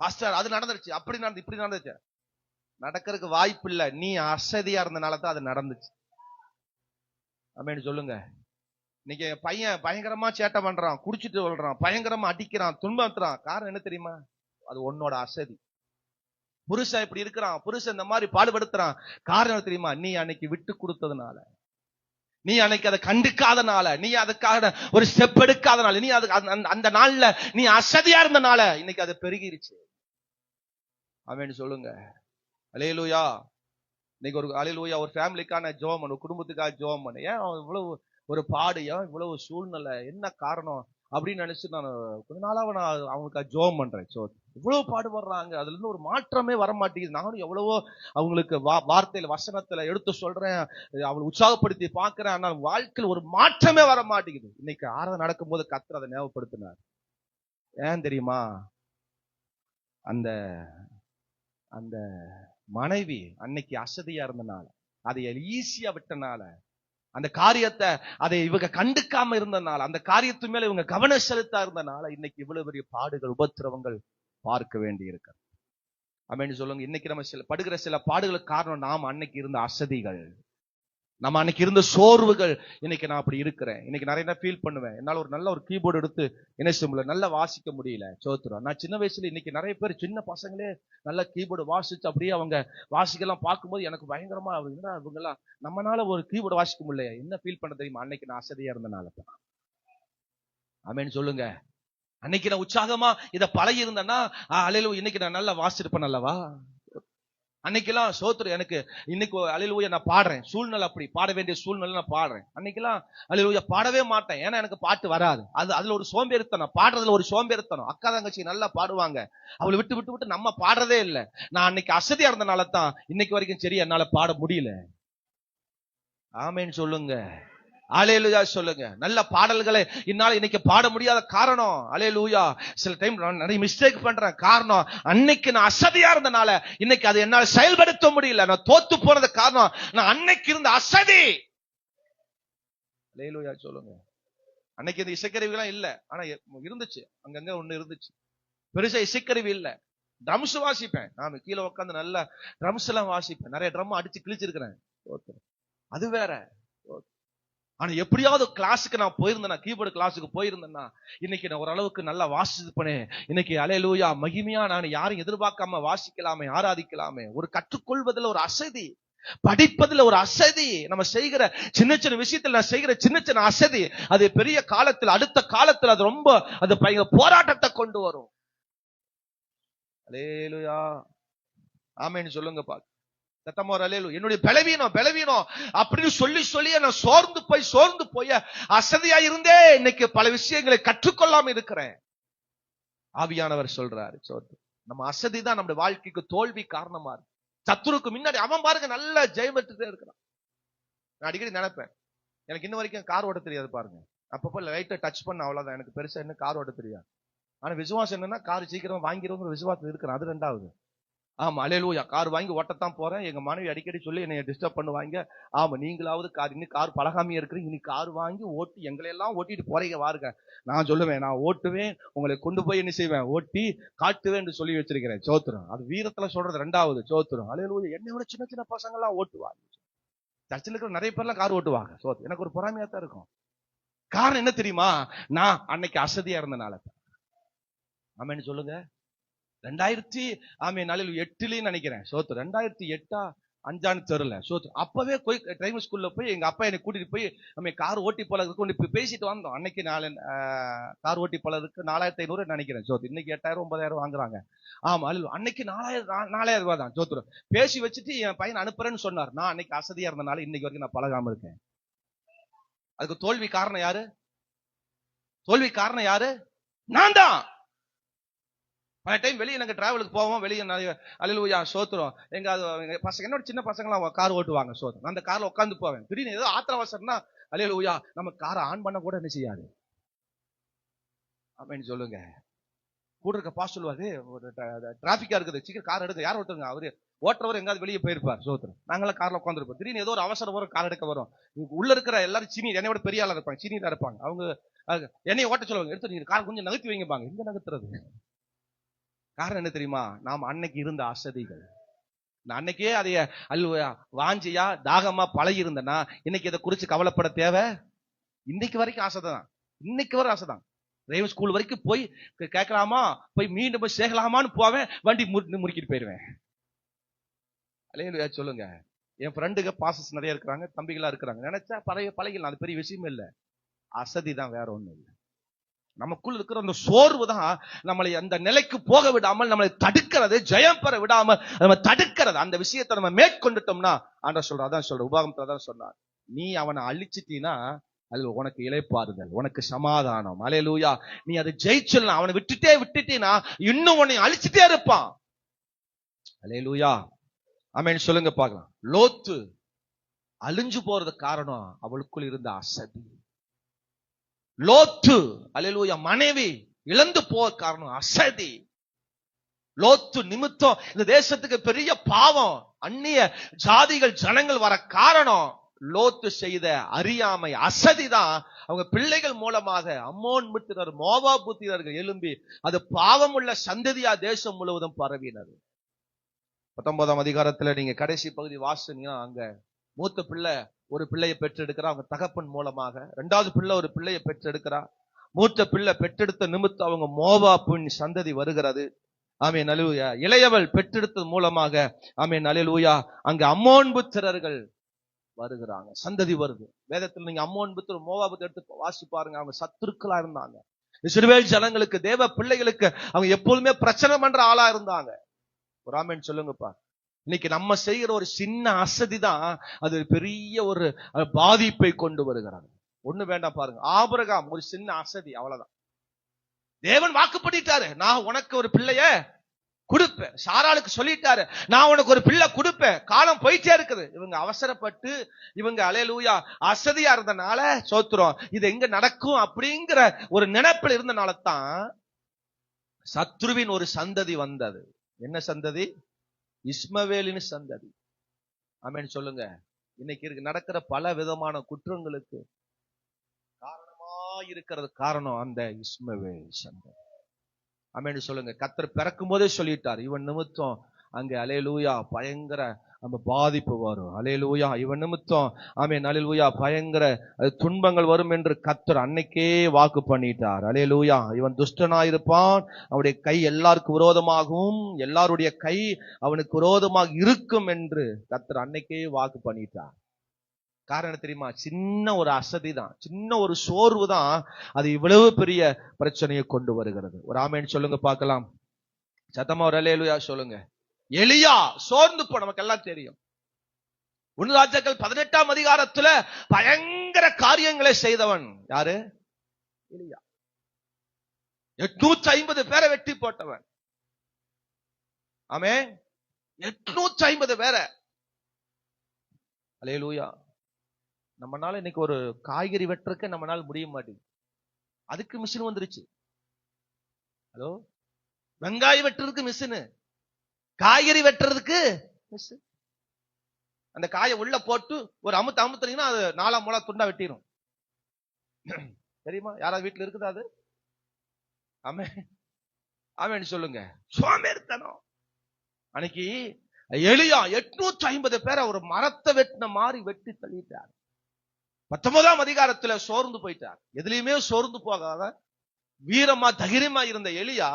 பாஸ்டர், அது நடந்துருச்சு, அப்படி நடந்து, இப்படி நடந்துச்சு. நடக்கிறதுக்கு வாய்ப்பு இல்ல, நீ அசதியா இருந்தனால தான் அது நடந்துச்சு. ஆமென் சொல்லுங்க. இன்னைக்கு பையன் பயங்கரமா சேட்டை பண்றான், குடிச்சிட்டு சொல்றான், பயங்கரமா அடிக்கிறான், துன்பத்துறான். காரணம் என்ன தெரியுமா? அது உன்னோட அசதி. புருஷன் இப்படி இருக்கிறான், புருஷன் இந்த மாதிரி பாடுபடுத்துறான். காரணம் தெரியுமா? நீ அன்னைக்கு விட்டு கொடுத்ததுனால, நீ அன்னைக்கு அதை கண்டுக்காதனால, நீ அதுக்காக ஒரு ஸ்டெப் எடுக்காதனால, நீ அந்த நாள்ல நீ அசதியா இருந்தனால இன்னைக்கு அது பெருகிருச்சு. ஆமென் சொல்லுங்க. அல்லேலூயா. இன்னைக்கு ஒரு அல்லேலூயா ஒரு ஃபேமிலிக்கான ஜெபம் பண்ணு, குடும்பத்துக்காக ஜெபம் பண்ணு. ஏன் இவ்வளவு ஒரு பாடு, ஏன் இவ்வளவு சூழ்நிலை, என்ன காரணம் அப்படின்னு நினைச்சு நான் கொஞ்ச நாளாக நான் அவங்களுக்கு ஜெபம் பண்றேன். இவ்வளவு பாடுபடுறாங்க, அதுல இருந்து ஒரு மாற்றமே வர மாட்டேங்குது. நானும் எவ்வளவோ அவங்களுக்கு வார்த்தையில வசனத்துல எடுத்து சொல்றேன், அவங்களை உற்சாகப்படுத்தி பாக்குறேன், ஆனால் வாழ்க்கையில் ஒரு மாற்றமே வர மாட்டேங்குது. இன்னைக்கு ஆராதனை நடக்கும் போது கர்த்தர் அதை ஞாபகப்படுத்தினார். ஏன் தெரியுமா? அந்த அந்த மனைவி அன்னைக்கு அசதியா இருந்தனால, அதை ஈஸியா விட்டனால, அந்த காரியத்தை அதை இவங்க கண்டுக்காம இருந்தனால, அந்த காரியத்து மேல இவங்க கவனம் செலுத்தா இருந்தனால இன்னைக்கு இவ்வளவு பெரிய பாடுகள், உபத்திரவங்கள் பார்க்க வேண்டி இருக்கு. அப்படின்னு சொல்லுங்க. இன்னைக்கு நம்ம படுகிற சில பாடுகளுக்கு காரணம் நாம் அன்னைக்கு இருந்த அசதிகள், நம்ம அன்னைக்கு இருந்த சோர்வுகள். இன்னைக்கு நான் அப்படி இருக்கிறேன். இன்னைக்கு நிறைய ஃபீல் பண்ணுவேன், என்னால ஒரு நல்ல ஒரு கீபோர்டு எடுத்து என்ன செய்ய முடியல, நல்லா வாசிக்க முடியல. சோத்துறோம். நான் சின்ன வயசுல இன்னைக்கு நிறைய பேர் சின்ன பசங்களே நல்ல கீபோர்டு வாசிச்சு அப்படியே அவங்க வாசிக்கலாம் பார்க்கும்போது எனக்கு பயங்கரமா இவங்க எல்லாம் நம்மளால ஒரு கீபோர்டு வாசிக்க முடியல. என்ன ஃபீல் பண்ண தெரியுமா? அன்னைக்கு நான் அசதியா இருந்தனால. ஆமேன்னு சொல்லுங்க. அன்னைக்கு நான் உற்சாகமா இதை பழகி இருந்தேன்னா அல்லேலூயா இன்னைக்கு நான் நல்லா வாசிச்சிருப்பேன் அல்லவா? அன்னைக்கெல்லாம் சோத்திரம் எனக்கு இன்னைக்கு அல்லேலூயா நான் பாடுறேன். சூழ்நிலை அப்படி பாட வேண்டிய சூழ்நிலை நான் பாடுறேன். அன்னைக்கெல்லாம் அல்லேலூயா பாடவே மாட்டேன். ஏன்னா எனக்கு பாட்டு வராது. அதுல ஒரு சோம்பேறித்தனம், பாடுறதுல ஒரு சோம்பேறித்தனம். அக்கா தங்கச்சி நல்லா பாடுவாங்க, அவளை விட்டு விட்டு விட்டு நம்ம பாடுறதே இல்லை. நான் அன்னைக்கு அசதியா இருந்தனால தான் இன்னைக்கு வரைக்கும் சரி என்னால பாட முடியல. ஆமேன்னு சொல்லுங்க. அல்லேலூயா சொல்லுங்க. நல்ல பாடல்களை என்னால இன்னைக்கு பாட முடியாத காரணம் அல்லேலூயா. சில டைம் நிறைய மிஸ்டேக் பண்றேன். காரணம் அன்னைக்கு நான் அசதியா இருந்தனால இன்னைக்கு அதை என்னால செயல்படுத்த முடியல. நான் தோத்து போனது காரணம் நான் அன்னைக்கு இருந்த அசதி. அல்லேலூயா சொல்லுங்க. அன்னைக்கு இந்த இசைக்கருவிலாம் இல்ல, ஆனா இருந்துச்சு, அங்கங்க ஒண்ணு இருந்துச்சு. பெருசா இசைக்கருவி இல்ல. ட்ரம்ஸ் வாசிப்பேன். நான் கீழே உட்காந்து நல்ல ட்ரம்ஸ் எல்லாம் வாசிப்பேன். நிறைய ட்ரம் அடிச்சு கிழிச்சிருக்கிறேன். அது வேற. ஆனா எப்படியாவது கிளாஸுக்கு நான் போயிருந்தேன்னா, கீபோர்டு கிளாஸுக்கு போயிருந்தேன்னா இன்னைக்கு நான் ஓரளவுக்கு நல்லா வாசிப்பேனே. இன்னைக்கு அல்லேலூயா மகிமையா நான் யாரும் எதிர்பார்க்காம வாசிக்கலாமே, ஆராதிக்கலாமே. ஒரு கற்றுக்கொள்வதில் ஒரு அசதி, படிப்பதில் ஒரு அசதி, நம்ம செய்கிற சின்ன சின்ன விஷயத்தில் நான் செய்கிற சின்ன சின்ன அசதி அது பெரிய காலத்தில் அடுத்த காலத்தில் அது ரொம்ப அது போராட்டத்தை கொண்டு வரும். அல்லேலூயா ஆமென் சொல்லுங்க பாத்து. என்னுடைய பலவீனம் அப்படின்னு சொல்லி சொல்லி நான் சோர்ந்து போய் அசதியா இருந்தே இன்னைக்கு பல விஷயங்களை கற்றுக்கொள்ளாம இருக்கிறேன். ஆவியானவர் சொல்றாரு, நம்ம அசதி தான் நம்முடைய வாழ்க்கைக்கு தோல்வி காரணமா இருக்கு. சத்துருக்கு முன்னாடி அவன் பாருங்க நல்ல ஜெயம் பெற்றுட்டே இருக்கிறான். நான் அடிக்கடி நினைப்பேன், எனக்கு இன்ன வரைக்கும் கார் ஓட்ட தெரியாது பாருங்க. அப்பப்போ லைட்டை டச் பண்ண அவ்வளவுதான், எனக்கு பெருசா என்ன கார் ஓட்ட தெரியாது. ஆனா விசுவாசம் என்னன்னா கார் சீக்கிரம் வாங்கிடுவோங்கிற விசுவாசம் இருக்கிறேன். அது ரெண்டாவது. ஆமா அல்லேலூயா. கார் வாங்கி ஓட்டத்தான் போறேன். எங்க மனைவி அடிக்கடி சொல்லி என்னை டிஸ்டர்ப் பண்ணுவாங்க. ஆமா நீங்களாவது கார் பழகாமையா இருக்கிறீங்க, இன்னைக்கு கார் வாங்கி ஓட்டி எங்களை எல்லாம் ஓட்டிட்டு போறீங்க வாருங்க. நான் சொல்லுவேன், நான் ஓட்டுவேன், உங்களை கொண்டு போய் என்ன செய்வேன், ஓட்டி காட்டுவேன் என்று சொல்லி வச்சிருக்கிறேன். சோத்திரம். அது வீரத்துல சொல்றது ரெண்டாவது. சோத்திரம். அல்லேலூயா. என்னை விட சின்ன சின்ன பசங்க எல்லாம் ஓட்டுவாங்க. சர்ச்சில் இருக்கிற நிறைய பேர்லாம் கார் ஓட்டுவாங்க. சோத்திரம். எனக்கு ஒரு பொறாமையா தான் இருக்கும். காரணம் என்ன தெரியுமா? நான் அன்னைக்கு அசதியா இருந்தனால. ஆமென் சொல்லுங்க. 2008 நினைக்கிறேன். 2008 5 தெரியல. அப்பவே போய் டிரைவிங் ஸ்கூல்ல போய் எங்க அப்பா என்னை கூட்டிட்டு போய் நம்ம கார் ஓட்டி போல பேசிட்டு வந்தோம். அன்னைக்கு கார் ஓட்டி போலருக்கு 4500 நினைக்கிறேன். இன்னைக்கு 8000 9000 வாங்குறாங்க. ஆமா அன்னைக்கு 4000 ரூபாய் தான். சோத்துரும் பேசி வச்சுட்டு என் பையன் அனுப்புறேன்னு சொன்னார். நான் அன்னைக்கு அசதியா இருந்தனால இன்னைக்கு வரைக்கும் நான் பழகாம இருக்கேன். அதுக்கு தோல்வி காரணம் யாரு? தோல்வி காரணம் யாரு? நான் தான். பல டைம் வெளியே நாங்கள் டிராவலுக்கு போவோம். வெளியே நிறைய அல்லேலூயா சோத்துறோம். எங்க பசங்க என்னோட சின்ன பசங்களாம் கார் ஓட்டுவாங்க. சோத்துறோம். அந்த கார்ல உட்காந்து போவேன். திடீர்னு ஏதோ ஆத்திரவசரம்னா அல்லேலூயா நம்ம காரை ஆன் பண்ண கூட என்ன செய்யாது. அப்படின்னு சொல்லுங்க. கூட இருக்க பாஸ் சொல்லுவாரு, டிராபிக்கா இருக்குது, சீக்கிரம் கார் எடுக்க. யார் ஓட்டுங்க? அவரு ஓட்டுறவர் எங்காவது வெளியே போயிருப்பார். சோத்துறோம். நாங்களாம் கார்ல உட்காந்துருப்போம். திடீர்னு ஏதோ ஒரு அவசரம் வரும், கார் எடுக்க வரும். உள்ள இருக்கிற எல்லாரும் சீனியர், என்னை விட பெரிய ஆளா இருப்பாங்க, சீனியரா இருப்பாங்க. அவங்க என்னைய ஓட்ட சொல்லுவாங்க. எடுத்து நீங்க கார் கொஞ்சம் நகர்த்தி வைங்கப்பாங்க. எங்க நகர்த்துறது? காரணம் என்ன தெரியுமா? நாம் அன்னைக்கு இருந்த அசதிகள். அன்னைக்கே அதைய அல்ல வாஞ்சியா தாகமா பழகி இருந்தனா இன்னைக்கு இதை குறிச்சு கவலைப்பட தேவை? இன்னைக்கு வரைக்கும் ஆசைதான். இன்னைக்கு வரை ஆசைதான். டிரைவிங் ஸ்கூல் வரைக்கும் போய் கேட்கலாமா, போய் மீண்டும் போய் சேர்க்கலாமான்னு போவேன். வண்டி முறுக்கிட்டு போயிருவேன். அல்லேலூயா சொல்லுங்க. என் ஃப்ரெண்டுங்க பாசஸ் நிறைய இருக்கிறாங்க, தம்பிகளா இருக்கிறாங்க. நினைச்சா பழகிடலாம். அது பெரிய விஷயம் இல்லை. அசதி தான், வேற ஒண்ணும் இல்லை. நமக்குள்ள இருக்கிற அந்த சோர்வு தான் நம்மளை அந்த நிலைக்கு போக விடாமல் நம்மளை தடுக்கிறது, ஜெயம் பெற விடாமல் நம்ம தடுக்கிறது. அந்த விஷயத்தை நம்ம மேற்கொண்டுட்டோம்னா ஆண்டவர் சொல்ற, அதான் சொல்ற, உபாகமத்துல தான் சொன்னார், நீ அவனை அழிச்சிட்டீன்னா அது உனக்கு இளைப்பாறுதல், உனக்கு சமாதானம். அல்லேலூயா. நீ அதை ஜெயிச்சிடலாம். அவனை விட்டுட்டீன்னா இன்னும் உன்னை அழிச்சிட்டே இருப்பான். அல்லேலூயா. ஆமென் சொல்லுங்க பார்க்கலாம். லோத்து அழிஞ்சு போறது காரணம் அவளுக்குள் இருந்த அசதி. லோத்து அல்லேலூயா மனைவி இழந்து போற காரணம் அசதி. லோத்து நிமித்தம் இந்த தேசத்துக்கு பெரிய பாவம், அந்நிய ஜாதிகள் ஜனங்கள் வர காரணம் லோத்து செய்த அறியாமை, அசதிதான். அவங்க பிள்ளைகள் மூலமாக அம்மோன் புத்திரர், மோவாப் புத்திரர்கள் எழும்பி அது பாவம் உள்ள சந்ததியா தேசம் முழுவதும் பரவினது. 19ஆம் அதிகாரத்துல நீங்க கடைசி பகுதி வாசினீங்கன்னா, அங்க மூத்த பிள்ளை ஒரு பிள்ளையை பெற்றெடுக்கிறா அவங்க தகப்பன் மூலமாக. 2வது பிள்ளை ஒரு பிள்ளையை பெற்றெடுக்கிறா. மூத்த பிள்ளை பெற்றெடுத்த நிமித்தம் அவங்க மோவாபின் சந்ததி வருகிறது. ஆமென் அல்லேலூயா. இளையவள் பெற்றெடுத்தது மூலமாக ஆமென் அல்லேலூயா அங்க அம்மோன் புத்திரர்கள் வருகிறாங்க, சந்ததி வருது. வேதத்துல நீங்க அம்மோன் புத்திரர், மோவாபு எடுத்து வாசி பாருங்க. அவங்க சத்துருக்களா இருந்தாங்க. இஸ்ரவேல் ஜனங்களுக்கு, தேவ பிள்ளைகளுக்கு அவங்க எப்போதுமே பிரச்சனை பண்ற ஆளா இருந்தாங்க. ஒரு ஆமென் சொல்லுங்கப்பா. இன்னைக்கு நம்ம செய்கிற ஒரு சின்ன அசதி தான் அது பெரிய ஒரு பாதிப்பை கொண்டு வருகிறாங்க. ஒண்ணு வேண்டாம் பாருங்க, ஆபிரகாம் ஒரு சின்ன அசதி, அவ்வளவுதான். தேவன் வாக்குப்படிட்டாரு, நான் உனக்கு ஒரு பிள்ளைய கொடுப்பேன். சாராளுக்கு சொல்லிட்டாரு, நான் உனக்கு ஒரு பிள்ளை கொடுப்பேன். காலம் போயிட்டே இருக்குது. இவங்க அவசரப்பட்டு இவங்க அல்லேலூயா அசதியா இருந்தனால சோத்துறோம் இது எங்க நடக்கும் அப்படிங்கிற ஒரு நினைப்பில் இருந்தனால தான் சத்ருவின் ஒரு சந்ததி வந்தது. என்ன சந்ததி? இஸ்மவேலின் சந்ததி. ஆமென் சொல்லுங்க. இன்னைக்கு நடக்கிற பல விதமான குற்றங்களுக்கு காரணமா இருக்கிறது காரணம் அந்த இஸ்மவேல் சந்ததி. ஆமென் சொல்லுங்க. கர்த்தர் பிறக்கும் போதே சொல்லிட்டார், இவன் நிமித்தம் அங்க அல்லேலூயா பயங்கர நம்ம பாதிப்பு வரும். அல்லேலூயா இவன் நிமித்தம் ஆமென் அல்லேலூயா பயங்கர துன்பங்கள் வரும் என்று கர்த்தர் அன்னைக்கே வாக்கு பண்ணிட்டார். அல்லேலூயா. இவன் துஷ்டனாயிருப்பான், அவனுடைய கை எல்லாருக்கும் விரோதமாகவும் எல்லாருடைய கை அவனுக்கு விரோதமாக இருக்கும் என்று கர்த்தர் அன்னைக்கே வாக்கு பண்ணிட்டார். காரணம் தெரியுமா? சின்ன ஒரு அசதி தான், சின்ன ஒரு சோர்வு தான் அது இவ்வளவு பெரிய பிரச்சனையை கொண்டு வருகிறது. ஒரு ஆமென் சொல்லுங்க பார்க்கலாம். சத்தமா ஒரு அல்லேலூயா சொல்லுங்க. எலியா சோர்ந்து போ, நமக்கு எல்லாம் தெரியும். 1 ராஜாக்கள் 18ஆம் அதிகாரத்துல பயங்கர காரியங்களை செய்தவன் யாரு? எலியா. 850 பேரை வெட்டி போட்டவன். ஆமென். 850 பேரை. அல்லேலூயா. நம்மனால இன்னைக்கு ஒரு காய்கறி வெட்டுறதுக்கு நம்மனால முடிய மாட்டேங்குது, அதுக்கு மிஷின் வந்துருச்சு. ஹலோ, வெங்காயம் வெட்டுறதுக்கு மிஷின், காய்கறி வெட்டுறதுக்கு மிஷின். அந்த காயை உள்ள போட்டு ஒரு அமுத்தீங்கன்னா அது 4 முளை துண்டா வெட்டிடும். தெரியுமா? யாராவது வீட்டுல இருக்குதா அது? ஆமென் ஆமென் சொல்லுங்க. சோம்பேறித்தனம். அன்னைக்கு எலியா 850 பேரை ஒரு மரத்தை வெட்டின மாதிரி வெட்டி தள்ளிட்டார். 19ஆம் அதிகாரத்துல சோர்ந்து போயிட்டார். எதுலயுமே சோர்ந்து போகாத வீரமா தைரியமா இருந்த எலியா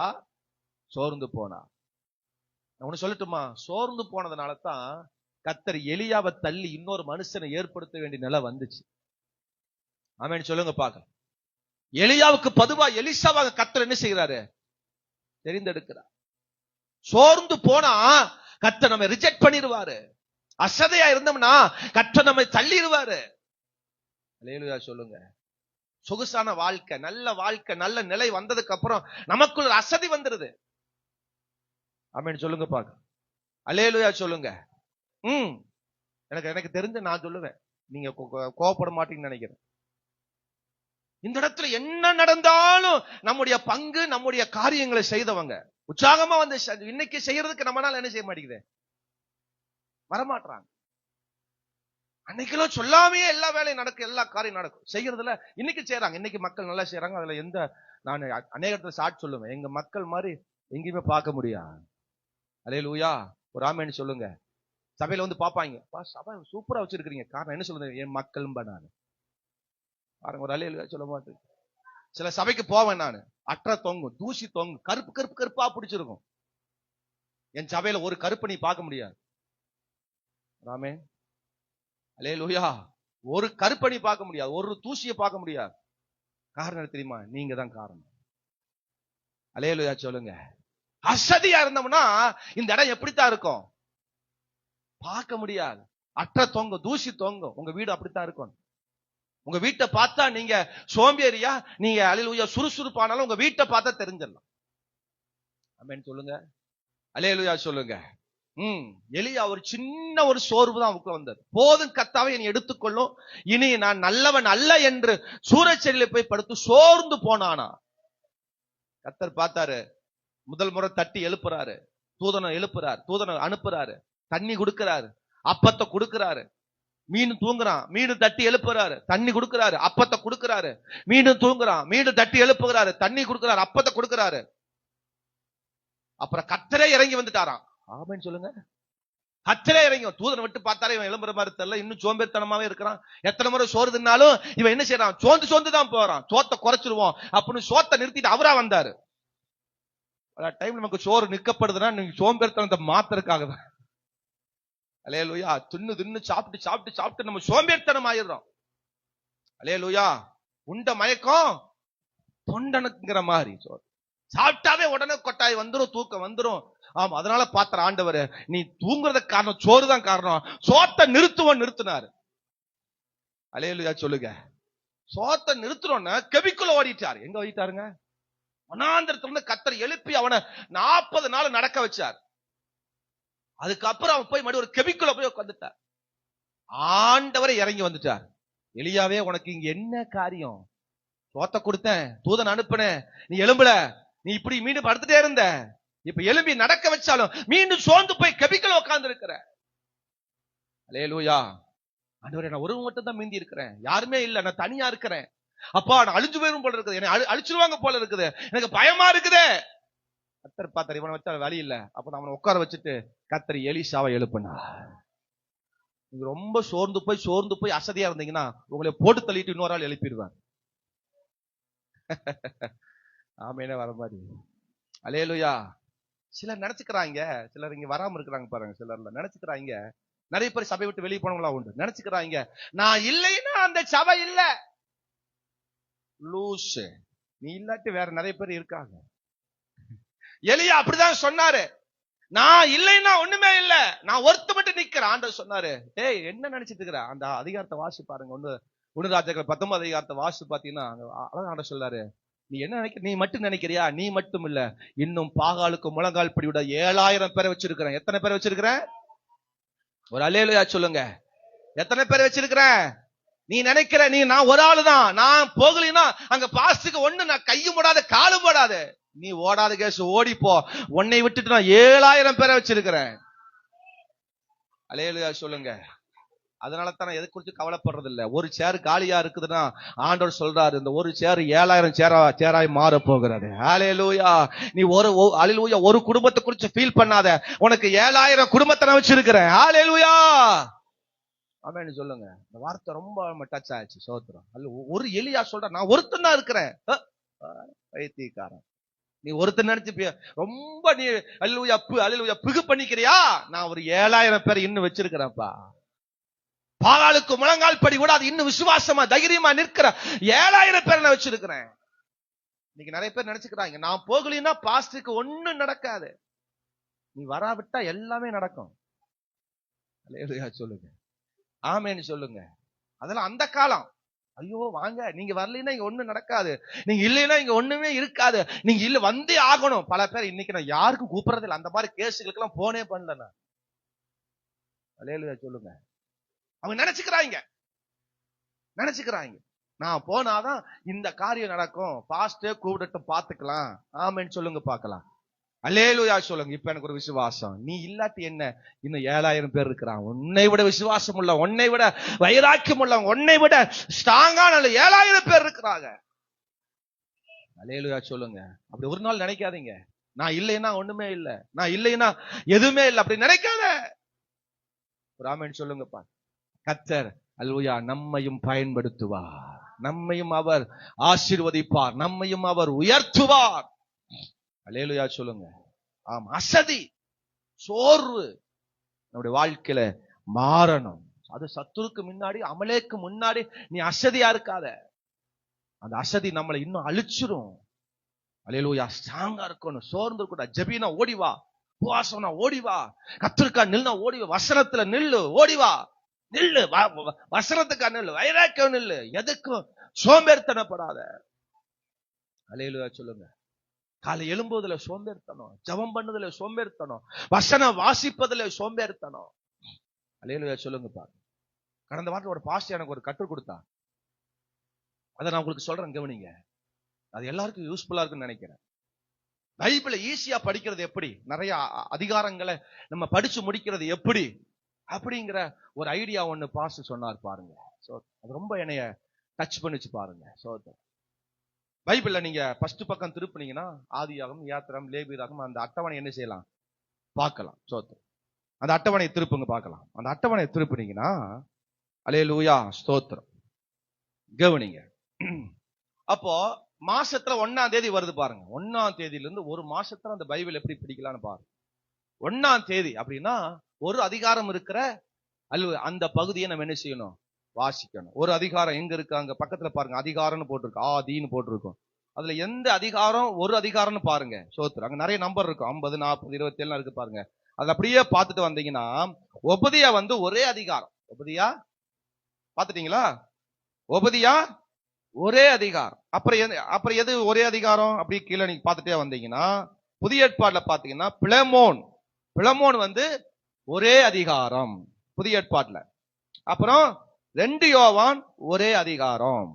சோர்ந்து போனார். ஒண்ணு சொல்லட்டுமா? சோர்ந்து போனதுனால தான் கர்த்தர் எலியாவை தள்ளி இன்னொரு மனுஷனை ஏற்படுத்த வேண்டிய நிலை வந்துச்சு. ஆமென் சொல்லுங்க பார்க்க. எலியாவுக்கு பதுவா எலிசாவாக கர்த்தர் என்ன செய்கிறாரு? தெரிந்தெடுக்கிறார். சோர்ந்து போனா கர்த்தர் நம்ம ரிஜெக்ட் பண்ணிடுவாரு. அசதையா இருந்தோம்னா கர்த்தர் நம்மை தள்ளிடுவாரு. அல்லேலூயா சொல்லுங்க. சொகுசான வாழ்க்கை, நல்ல வாழ்க்கை, நல்ல நிலை வந்ததுக்கு அப்புறம் நமக்குள்ள அசதி வந்துருது. ஆமென் சொல்லுங்க பாக்க. அல்லேலூயா சொல்லுங்க. எனக்கு தெரிஞ்ச நான் சொல்லுவேன், நீங்க கோபப்பட மாட்டீங்கன்னு நினைக்கிறேன். இந்த இடத்துல என்ன நடந்தாலும் நம்முடைய பங்கு, நம்முடைய காரியங்களை செய்தவங்க உற்சாகமா வந்து இன்னைக்கு செய்யறதுக்கு நம்மளால என்ன செய்ய மாட்டேங்குது, வரமாட்டாங்க. அன்னைக்கெல்லாம் சொல்லாமே எல்லா வேலையும் நடக்கும், எல்லா காரியம் நடக்கும். செய்யறதுல இன்னைக்கு செய்யறாங்க. இன்னைக்கு மக்கள் நல்லா செய்யறாங்க. அதுல எந்த நான் அநேக இடத்துல சாட்சி சொல்லுவேன், எங்க மக்கள் மாதிரி எங்கேயுமே பார்க்க முடியாது. அல்லேலூயா. ஒரு ஆமென் சொல்லுங்க. சபையில வந்து பாப்பாங்க, சபை சூப்பரா வச்சிருக்கீங்க. காரணம் என்ன சொல்லுங்க? என் மக்கள் பண்ணாங்க பாருங்க. ஒரு அல்லேலூயா சொல்ல மாட்டேன். சில சபைக்கு போவேன் நான், அற்ற தொங்கும், தூசி தொங்கும், கருப்பு கருப்பு கருப்பா பிடிச்சிருக்கும். என் சபையில ஒரு கருப்பு நீ பார்க்க முடியாது. ஆமென் அல்லேலூயா. ஒரு கருப்பணி பார்க்க முடியாது, ஒரு தூசியை பார்க்க முடியாது. காரணம் தெரியுமா? நீங்க தான் காரணம். அல்லேலூயா சொல்லுங்க. அசதியா இருந்தோம்னா இந்த இடம் எப்படித்தான் இருக்கும்? பார்க்க முடியாது. அற்ற தொங்கும், தூசி தொங்கும். உங்க வீடு அப்படித்தான் இருக்கும். உங்க வீட்டை பார்த்தா நீங்க சோம்பேறியா, நீங்க அல்லேலூயா சுறுசுறுப்பானாலும் உங்க வீட்டை பார்த்தா தெரிஞ்சிடலாம். ஆமென் சொல்லுங்க. அல்லேலூயா சொல்லுங்க. எலியா ஒரு சின்ன ஒரு சோர்வு தான் அவனுக்கு வந்தது. போதும் கர்த்தாவே என்னை எடுத்துக்கொள்ளும், இனி நான் நல்லவன் அல்ல என்று சூரச்செடியில போய் படுத்து சோர்ந்து போனானா. கர்த்தர் பார்த்தாரு, முதல் முறை தட்டி எழுப்புறாரு, தூதனை அனுப்புறாரு, தண்ணி கொடுக்கிறாரு, அப்பத்தை கொடுக்கிறாரு. மீண்டும் தூங்குறான், மீண்டும் தட்டி எழுப்புறாரு, தண்ணி கொடுக்கிறாரு, அப்பத்தை கொடுக்கிறாரு. மீண்டும் தூங்குறான், மீண்டும் தட்டி எழுப்புகிறாரு, தண்ணி கொடுக்கிறாரு, அப்பத்தை கொடுக்கிறாரு. அப்புறம் கர்த்தரே இறங்கி வந்துட்டாராம். ஆமென் சொல்லுங்க. கர்த்தரே இறங்கி தூதனை விட்டு பார்த்தாலே இவன் எழும்புற மாதிரி தெரியல, இன்னும் சோம்பேறித்தனமாவே இருக்கிறான். எத்தனை முறை சோறு தின்னாலும் இவன் என்ன செய்யறான்? சோர்ந்து தான் போறான். சோத்தை குறைச்சிருவோம் அப்படின்னு சோத்தை நிறுத்திட்டு அவரா வந்தாரு. டைம் நமக்கு சோறு நிற்கப்படுதுன்னா நீங்க சோம்பேறித்தனத்தை மாத்திரக்காக தான். அல்லேலூயா. தின்னு சாப்பிட்டு நம்ம சோம்பேறித்தனம் ஆயிடுறோம். அல்லேலூயா. உண்ட மயக்கம் தொண்டனுங்கிற மாதிரி சோறு சாப்பிட்டாவே உடனே கொட்டாய் வந்துரும், தூக்கம் வந்துரும். ஆமா, அதனால பாத்திர ஆண்டவர், நீ தூங்குறதுக்கு காரணம் சோறு தான் காரணம், சோத்தை நிறுத்தினாரு. அல்லேலூயா சொல்லுங்க. சோத்தை நிறுத்துறோன்னு கெபிக்குள்ள ஓடிட்டாரு. எங்க ஓடிட்டாருங்க? வனாந்திரத்துல கர்த்தர் எழுப்பி அவனை 40 நாள் நடக்க வச்சார். அதுக்கப்புறம் அவன் போய் மறுபடியும் ஒரு கெபிக்குள்ள போய் உட்கார்ந்துட்டார். ஆண்டவரை இறங்கி வந்துட்டார். எலியாவே, உனக்கு இங்க என்ன காரியம்? சோத்தை கொடுத்தேன், தூதன் அனுப்புனேன், நீ எழும்பல, நீ இப்படி மீண்டும் படுத்துட்டே இருந்த, இப்ப எழும்பி நடக்க வச்சாலும் மீண்டும் சோர்ந்து போய் கெபிக்குள்ள உட்கார்ந்து இருக்கிற. அல்லேலூயா. ஆண்டவரே, நான் ஒரு மட்டும் தான் மீந்தி இருக்கிறேன், யாருமே இல்ல, நான் தனியா இருக்கிறேன். அப்பா, நான் அழிஞ்சு போயிரும் போல இருக்குது, என்னை அழிச்சிருவாங்க போல இருக்குது, எனக்கு பயமா இருக்குதே. கர்த்தர் பார்த்தார், இவனை வச்சா வழி இல்ல. அப்ப அவனை உட்கார வச்சுட்டு கர்த்தர் எலிசாவை எழுப்புனா. நீங்க ரொம்ப சோர்ந்து போய் அசதியா இருந்தீங்கன்னா உங்களை போட்டு தள்ளிட்டு இன்னொரு ஆள் எழுப்பிடுவாங்க. ஆமேனே வர மாதிரி. அல்லேலூயா. சிலர் நினைச்சுக்கிறாங்க, சிலர் இங்க வராம இருக்கிறாங்க பாருங்க, சிலர்ல நினைச்சுக்கிறாங்க, நிறைய பேர் சபை விட்டு வெளியே போனவங்களா உண்டு, நினைச்சுக்கிறாங்க நான் இல்லைன்னா அந்த சபை இல்ல. லூசு, நீ இல்லாட்டி வேற நிறைய பேர் இருக்காங்க. எலியா அப்படிதான் சொன்னாரு, நான் இல்லைன்னா ஒண்ணுமே இல்ல, நான் ஒருத்த மட்டும் நிக்கிறேன். ஆண்டவர் சொன்னாரு, ஏய் என்ன நினைச்சிட்டு இருக்கிற? அந்த அதிகாரத்தை வாசி பாருங்க, ஒண்ணு ராஜாக்கள் 19 அதிகாரத்தை வாசி பாத்தீங்கன்னா ஆண்டவர் சொல்லாரு, நீ என்ன நினைக்க, நீ மட்டும் நினைக்கிறியா? நீ மட்டும் இல்ல, இன்னும் பாகாலுக்கு முழங்கால் படிவிட 7000 பேரை வச்சிருக்கிறேன். எத்தனை பேரை வச்சிருக்கிறேன்? ஒரு அல்லேலூயா சொல்லுங்க. எத்தனை பேரை வச்சிருக்கிறேன்? நீ நினைக்கிற நீ நான் ஒரு ஆளு தான், நான் போகலினா அங்க பாஸ்டுக்கு ஒண்ணு நான் கையும் போடாத காலும் போடாத, நீ ஓடாத கேஸ் ஓடிப்போ, உன்னை விட்டுட்டு நான் 7000 பேரை வச்சிருக்கிறேன். அல்லேலூயா சொல்லுங்க. அதனால தான் நான் எதை குறித்து கவலைப்படுறது இல்ல. ஒரு சேர் காலியா இருக்குதுன்னா ஆண்டவர் சொல்றாரு, இந்த ஒரு சேர் 7000 சேராய் மாற போகிறது. அல்லேலூயா. நீ அல்லேலூயா ஒரு குடும்பத்தை குறித்து ஃபீல் பண்ணாத, உனக்கு 7000 குடும்பத்தை நான் வச்சிருக்கிறேன். அல்லேலூயா. ஆமென் சொல்லுங்க. இந்த வார்த்தை ரொம்ப டச் ஆயிடுச்சு. சோத்திரம். ஒரு எலியா சொல்ற, நான் ஒருத்தன் தான் இருக்கிறேன். வைத்தியக்காரன், நீ ஒருத்தன் நினைச்சு ரொம்ப நீ அல்லேலூயா பிகு பண்ணிக்கிறியா? நான் ஒரு 7000 பேரை இன்னும் வச்சிருக்கிறேன்ப்பா. பாகாலுக்கு முழங்கால் படி கூட அது இன்னும் விசுவாசமா தைரியமா நிற்கிற 7000 பேரை நான் வச்சிருக்கிறேன். இன்னைக்கு நிறைய பேர் நினைச்சுக்கிறாங்க, நான் போகலினா பாஸ்டுக்கு ஒண்ணும் நடக்காது, நீ வராவிட்டா எல்லாமே நடக்கும். அல்லேலூயா சொல்லுங்க. ஆமேன்னு சொல்லுங்க. அதெல்லாம் அந்த காலம். ஐயோ வாங்க, நீங்க வரலைன்னா இங்க ஒண்ணும் நடக்காது, நீங்க இல்லைன்னா இங்க ஒண்ணுமே இருக்காது, நீங்க இல்ல வந்தே ஆகணும். பல பேர் இன்னைக்கு நான் யாருக்கும் கூப்பிடுறது இல்லை, அந்த மாதிரி கேஸுகளுக்கு எல்லாம் போனே பண்ணல நான். அல்லேலூயா சொல்லுங்க. அவங்க நினைச்சுக்கிறாங்க, நான் போனாதான் இந்த காரியம் நடக்கும், பாஸ்டே கூப்பிடட்டும் பாத்துக்கலாம். ஆமேன்னு சொல்லுங்க பாக்கலாம். அல்லேலூயா சொல்லுங்க. இப்ப எனக்கு ஒரு விசுவாசம், நீ இல்லாட்டி என்ன, இன்னும் 7000 பேர் இருக்கிறாங்க உன்னை விட விசுவாசம் உள்ள, உன்னை விட வைராக்கியம் உள்ள, உன்னை விட ஸ்ட்ராங்கான 7000 பேர் இருக்கிறாங்க. அல்லேலூயா சொல்லுங்க. அப்படி ஒரு நாள் நினைக்காதீங்க, நான் இல்லைன்னா ஒண்ணுமே இல்லை, நான் இல்லைன்னா எதுவுமே இல்லை, அப்படி நினைக்காத. ஆமென் சொல்லுங்கப்பா. கர்த்தர் அல்லேலூயா நம்மையும் பயன்படுத்துவார், நம்மையும் அவர் ஆசீர்வதிப்பார், நம்மையும் அவர் உயர்த்துவார். அல்லேலூயா சொல்லுங்க. ஆமா, அசதி சோர்வு நம்முடைய வாழ்க்கையில மாறணும். அது சத்துருக்கு முன்னாடி, அமலேக்கு முன்னாடி நீ அசதியா இருக்காத. அந்த அசதி நம்மளை இன்னும் அழிச்சிரும். அல்லேலூயா. ஸ்ட்ராங்கா இருக்கணும், சோர்ந்து கூட. ஜெபினா ஓடிவா, உபவாசம்னா ஓடிவா, கர்த்தருக்கா நில்லுனா ஓடிவா, வசனத்துல நில்லு, ஓடிவா, நில்லு, வசனத்துக்கா நில்லு, வைராக்கியம் நில்லு, எதுக்கும் சோம்பேறித்தனப்படாத. அல்லேலூயா சொல்லுங்க. காலை எழும்புவதுல சோம்பேறித்தனம், ஜெபம் பண்ணுவதுல சோம்பேறித்தனம், வசனம் வாசிப்பதுல சோம்பேறித்தனம். அல்லேலூயா சொல்லுங்க. பாருங்க, கடந்த வாரத்துல ஒரு பாஸ்டர் எனக்கு ஒரு கற்றுக் கொடுத்தா, அதை நான் உங்களுக்கு சொல்றேன், கவனிங்க. அது எல்லாருக்கும் யூஸ்ஃபுல்லா இருக்குன்னு நினைக்கிறேன். பைபிளை ஈஸியா படிக்கிறது எப்படி, நிறைய அதிகாரங்களை நம்ம படிச்சு முடிக்கிறது எப்படி அப்படிங்கிற ஒரு ஐடியா ஒண்ணு பாஸ்டர் சொன்னார் பாருங்க. சோ அது ரொம்ப என்னைய டச் பண்ணிச்சு பாருங்க. சோ பைபிள்ல நீங்க ஃபர்ஸ்ட் பக்கம் திருப்பினீங்கன்னா ஆதியாகமம், யாத்திரம், லேவியராகமம், அந்த அட்டவணை என்ன செய்யலாம், பார்க்கலாம். ஸ்தோத்திரம். அந்த அட்டவணை திருப்புங்க பார்க்கலாம். அந்த அட்டவணை திருப்பினீங்கன்னா அல்லேலூயா ஸ்தோத்திரம், கவனிங்க. அப்போ மாசத்துல 1ஆம் தேதி வருது பாருங்க. 1ஆம் தேதியில இருந்து ஒரு மாசத்துல அந்த பைபிள் எப்படி பிடிக்கலாம்னு பாருங்க. 1ஆம் தேதி அப்படின்னா ஒரு அதிகாரம் இருக்கிற அந்த பகுதியை நம்ம என்ன செய்யணும், வாசிக்கணும். ஒரு அதிகாரம் எங்க இருக்கு, அங்க பக்கத்துல பாருங்க, அதிகாரம்னு போட்டிருக்கு, ஆதின்னு போட்டிருக்கும். அதுல எந்த அதிகாரம் ஒரு அதிகாரம்னு பாருங்க. சோத்திரம். அங்க நிறைய நம்பர் இருக்கும், 50, 40, 27 இருக்கு பாருங்க. அது அப்படியே பார்த்துட்டு வந்தீங்கன்னா ஒபதியா ஒரே அதிகாரம். ஒபதியா பாத்துட்டீங்களா? ஒபதியா ஒரே அதிகாரம். அப்புறம் எது ஒரே அதிகாரம்? அப்படி கீழே நீங்க பார்த்துட்டே வந்தீங்கன்னா புதிய ஏற்பாடுல பாத்தீங்கன்னா பிளமோன் ஒரே அதிகாரம் புதிய ஏற்பாடுல. அப்புறம் 2 யோவான் ஒரே அதிகாரம்,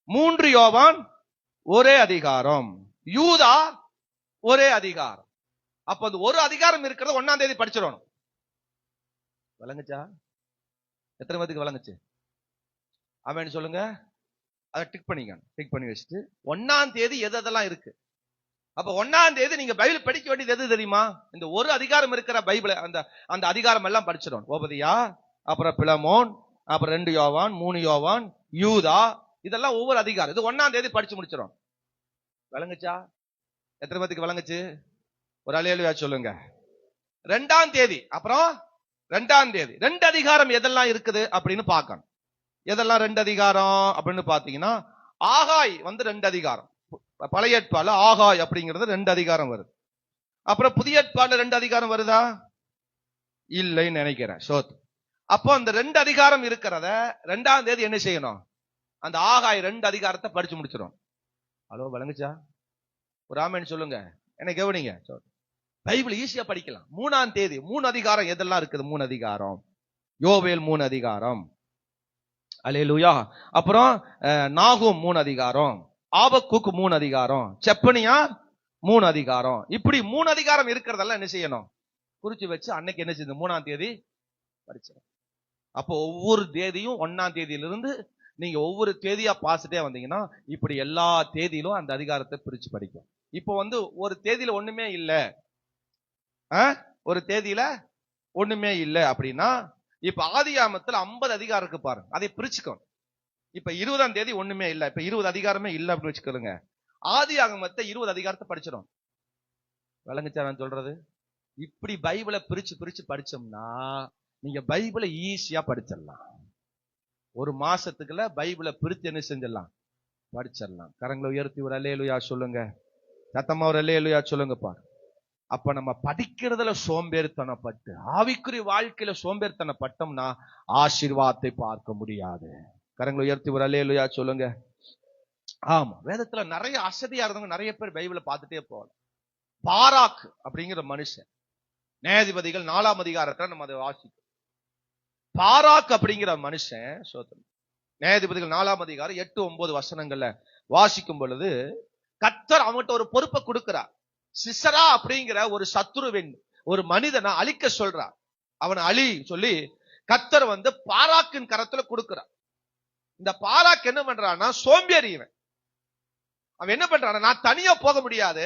3 யோவான் ஒரே அதிகாரம், யூதா ஒரே அதிகாரம். அப்ப அது ஒரு அதிகாரம் இருக்கிறது 1ஆம் தேதி படிச்சிடணும். விளங்குச்சா? எத்தனை பேருக்கு விளங்குச்சு? ஆமென் சொல்லுங்க. அதை டிக் பண்ணி வச்சுட்டு 1ஆம் தேதி எதெல்லாம் இருக்கு. அப்ப 1ஆம் தேதி நீங்க பைபிள் படிக்க வேண்டியது எது தெரியுமா? இந்த ஒரு அதிகாரம் இருக்கிற பைபிள், அந்த அதிகாரம் எல்லாம் படிச்சிடணும். ஓபதியா, அப்புறம் பிலமோன், அப்புறம் 2 யோவான், 3 யோவான், யூதா, இதெல்லாம் ஒவ்வொரு அதிகாரம். இது 1ஆம் தேதி படிச்சு முடிச்சிடும். விளங்குச்சா? எத்தனை பேருக்கு விளங்குச்சு? ஒரு அல்லேலூயா சொல்லுங்க. 2ஆம் தேதி, அப்புறம் 2ஆம் தேதி 2 அதிகாரம் எதெல்லாம் இருக்குது அப்படின்னு பார்க்கணும். எதெல்லாம் 2 அதிகாரம் அப்படின்னு பாத்தீங்கன்னா, ஆகாய் 2 அதிகாரம். பழைய ஏற்பாடுல ஆகாய் அப்படிங்கிறது 2 அதிகாரம் வருது. அப்புறம் புதிய ஏற்பாடுல 2 அதிகாரம் வருதா? இல்லைன்னு நினைக்கிறேன். அப்போ அந்த 2 அதிகாரம் இருக்கிறத 2ஆம் தேதி என்ன செய்யணும், அந்த ஆகாய் 2 அதிகாரத்தை படிச்சு முடிச்சிடும். ஹலோ, விளங்குச்சா? ஒரு ஆமென் சொல்லுங்க. என்ன கவனிங்க. பைபிள் ஈஸியா படிக்கலாம். 3ஆம் தேதி 3 அதிகாரம் எதெல்லாம் இருக்குது? 3 அதிகாரம். யோவேல் 3 அதிகாரம். அல்லேலூயா. அப்புறம் நாகூம் 3 அதிகாரம், ஆபக்கூக்கு 3 அதிகாரம், செப்பனியா 3 அதிகாரம். இப்படி 3 அதிகாரம் இருக்கிறதெல்லாம் என்ன செய்யணும், குறிச்சு வச்சு அன்னைக்கு என்ன செய்யணும், 3ஆம் தேதி படிச்சிடும். அப்போ ஒவ்வொரு தேதியும் 1ஆம் தேதியிலிருந்து நீங்க ஒவ்வொரு தேதியா பாசிட்டே வந்தீங்கன்னா இப்படி எல்லா தேதியிலும் அந்த அதிகாரத்தை பிரிச்சு படிக்கும். இப்போ ஒரு தேதியில ஒண்ணுமே இல்ல, ஒரு தேதியில ஒண்ணுமே இல்ல அப்படின்னா, இப்ப ஆதியாகமத்துல 50 அதிகாரம் இருக்கு பாருங்க, அதை பிரிச்சுக்கோ. இப்ப 20ஆம் தேதி ஒண்ணுமே இல்ல, இப்ப 20 அதிகாரமே இல்ல அப்படின்னு வச்சுக்கோங்க. ஆதியாகமத்தை 20 அதிகாரத்தை படிச்சிடும். விளங்குச்சா நான் சொல்றது? இப்படி பைபிளை பிரிச்சு பிரிச்சு படிச்சோம்னா நீங்க பைபிளை ஈஸியா படிச்சிடலாம். ஒரு மாசத்துக்குள்ள பைபிளை பிரிச்சு என்ன செஞ்சிடலாம், படிச்சிடலாம். கரங்களை உயர்த்தி ஒரு அல்லேலூயா சொல்லுங்க. சத்தமா ஒரு அல்லேலூயா சொல்லுங்க பாரு. அப்ப நம்ம படிக்கிறதுல சோம்பேறித்தனப்பட்டு ஆவிக்குரிய வாழ்க்கையில சோம்பேறித்தனப்பட்டோம்னா ஆசீர்வாதத்தை பார்க்க முடியாது. கரங்களை உயர்த்தி ஒரு அல்லேலூயா சொல்லுங்க. ஆமா, வேதத்துல நிறைய அசதியா இருந்தவங்க நிறைய பேர் பைபிளை பார்த்துட்டே போகல. பாராக் அப்படிங்கிற மனுஷன், நியாயாதிபதிகள் 4ஆம் அதிகாரத்துல நம்ம அதை வாசிக்கிறோம். பாராக் அப்படிங்கிற மனுஷன், நியாயாதிபதிகள் 4ஆம் அதிகாரம் 8, 9 வசனங்கள்ல வாசிக்கும் பொழுது கர்த்தர் அவன்கிட்ட ஒரு பொறுப்பை கொடுக்கிறார். சிசரா அப்படிங்கிற ஒரு சத்துருவின் ஒரு மனிதனை அழிக்க சொல்றார். அவனை அழி சொல்லி கர்த்தர் பாராக்கின் கரத்துல கொடுக்கிறார். இந்த பாராக் என்ன பண்றான்னா சோம்பேறி. அவன் என்ன பண்றான், நான் தனியா போக முடியாது,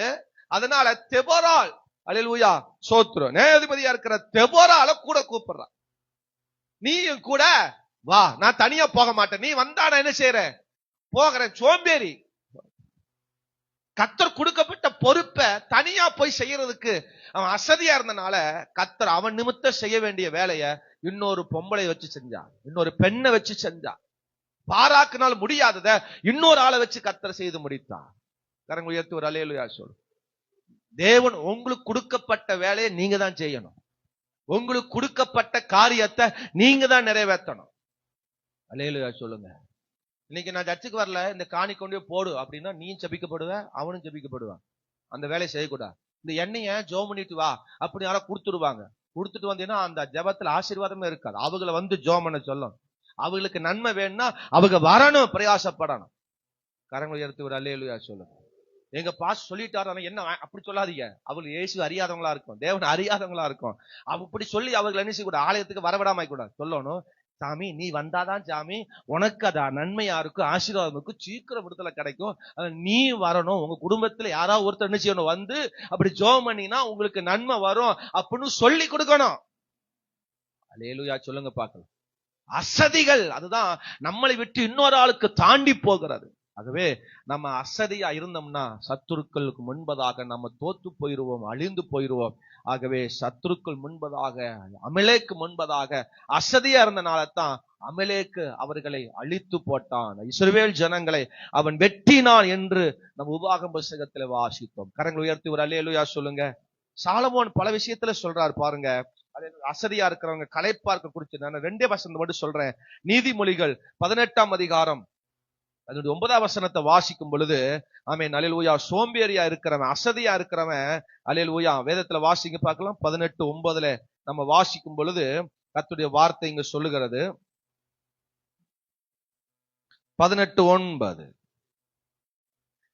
அதனால தெபோரால், அல்லேலூயா சோத்ரம், நியாயாதிபதியா இருக்கிற தெபோரால கூட கூப்பிடுறான். நீயும் கூட வா, நான் தனியா போக மாட்டேன், நீ வந்தா நான் என்ன செய்யறேன், போகிறேன். சோம்பேறி. கர்த்தர் கொடுக்கப்பட்ட பொறுப்பை தனியா போய் செய்யறதுக்கு அவன் அசதியா இருந்தனால கர்த்தர் அவன் நிமித்தம் செய்ய வேண்டிய வேலையை இன்னொரு பொம்பளை வச்சு செஞ்சான், இன்னொரு பெண்ணை வச்சு செஞ்சான். பாராக்குனால் முடியாதத இன்னொரு ஆளை வச்சு கர்த்தர் செய்து முடித்தார். கரங்களை உயர்த்தி ஒரு அல்லேலூயா சொல்லு. தேவன் உங்களுக்கு கொடுக்கப்பட்ட வேலையை நீங்க தான் செய்யணும். உங்களுக்கு கொடுக்கப்பட்ட காரியத்தை நீங்க தான் நிறைவேற்றணும். அல்லேலூயா சொல்லுங்க. இன்னைக்கு நான் சர்ச்சுக்கு வரல, இந்த காணி கொண்டு போடு அப்படின்னா நீயும் ஜெபிக்கப்படுவ, அவனும் ஜெபிக்கப்படுவான். அந்த வேலையை செய்யக்கூடாது. இந்த எண்ணெய ஜெபம் பண்ணிட்டு வா அப்படி யாரோ கொடுத்துடுவாங்க. கொடுத்துட்டு வந்தீங்கன்னா அந்த ஜெபத்துல ஆசீர்வாதமே இருக்காது. அவங்களை வந்து ஜெபம் பண்ண சொல்லும். அவங்களுக்கு நன்மை வேணும்னா அவங்க வரணும், பிரயாசப்படணும். கரங்களை உயர்த்தி ஒரு அல்லேலூயா சொல்லுங்க. எங்க பாஸ் சொல்லிட்டாரு என்ன அப்படி சொல்லாதீங்க. அவங்களுக்கு இயேசு அறியாதவங்களா இருக்கும், தேவன் அறியாதவங்களா இருக்கும். அப்படி சொல்லி அவங்களை என்ன செய்யக்கூடாது, ஆலயத்துக்கு வரவிடாம கூடாது. சொல்லணும், சாமி நீ வந்தாதான் சாமி உனக்கு அது நன்மையா இருக்கும், ஆசீர்வாதம் இருக்கும், சீக்கிரம் விடுதலை கிடைக்கும், நீ வரணும். உங்க குடும்பத்துல யாராவது ஒருத்தர் என்ன செய்யணும், வந்து அப்படி ஜெபம் பண்ணினா உங்களுக்கு நன்மை வரும் அப்படின்னு சொல்லி கொடுக்கணும். அல்லேலூயா சொல்லுங்க பார்க்கலாம். அசதிகள் அதுதான் நம்மளை விட்டு இன்னொரு ஆளுக்கு தாண்டி போகிறது. ஆகவே நம்ம அசதியா இருந்தோம்னா சத்துருக்களுக்கு முன்பதாக நம்ம தோத்து போயிருவோம், அழிந்து போயிருவோம். ஆகவே சத்துருக்கள் முன்பதாக, அமலேக்கு முன்பதாக அசதியா இருந்தனால தான் அமலேக்கு அவர்களை அழித்து போட்டான். இஸ்ரவேல் ஜனங்களை அவன் வெட்டினான் என்று நம்ம உபாகம புத்தகத்துல வாசித்தோம். கரங்களை உயர்த்தி ஒரு அல்லேலூயா சொல்லுங்க. சாலமோன் பல விஷயத்துல சொல்றாரு பாருங்க. அசதியா இருக்கிறவங்க, களைப்பா இருக்க குறிச்சு நான் 2 வசனம் மட்டும் சொல்றேன். நீதிமொழிகள் 18ஆம் அதிகாரம் அதனுடைய 9ஆம் வசனத்தை வாசிக்கும் பொழுது, ஆமென் அல்லேலூயா, சோம்பேறியா இருக்கிறவன், அசதியா இருக்கிறவன், அல்லேலூயா, வேதத்துல வாசிங்க பார்க்கலாம். 18:9 நம்ம வாசிக்கும் பொழுது கர்த்தருடைய வார்த்தை இங்க சொல்லுகிறது. 18:9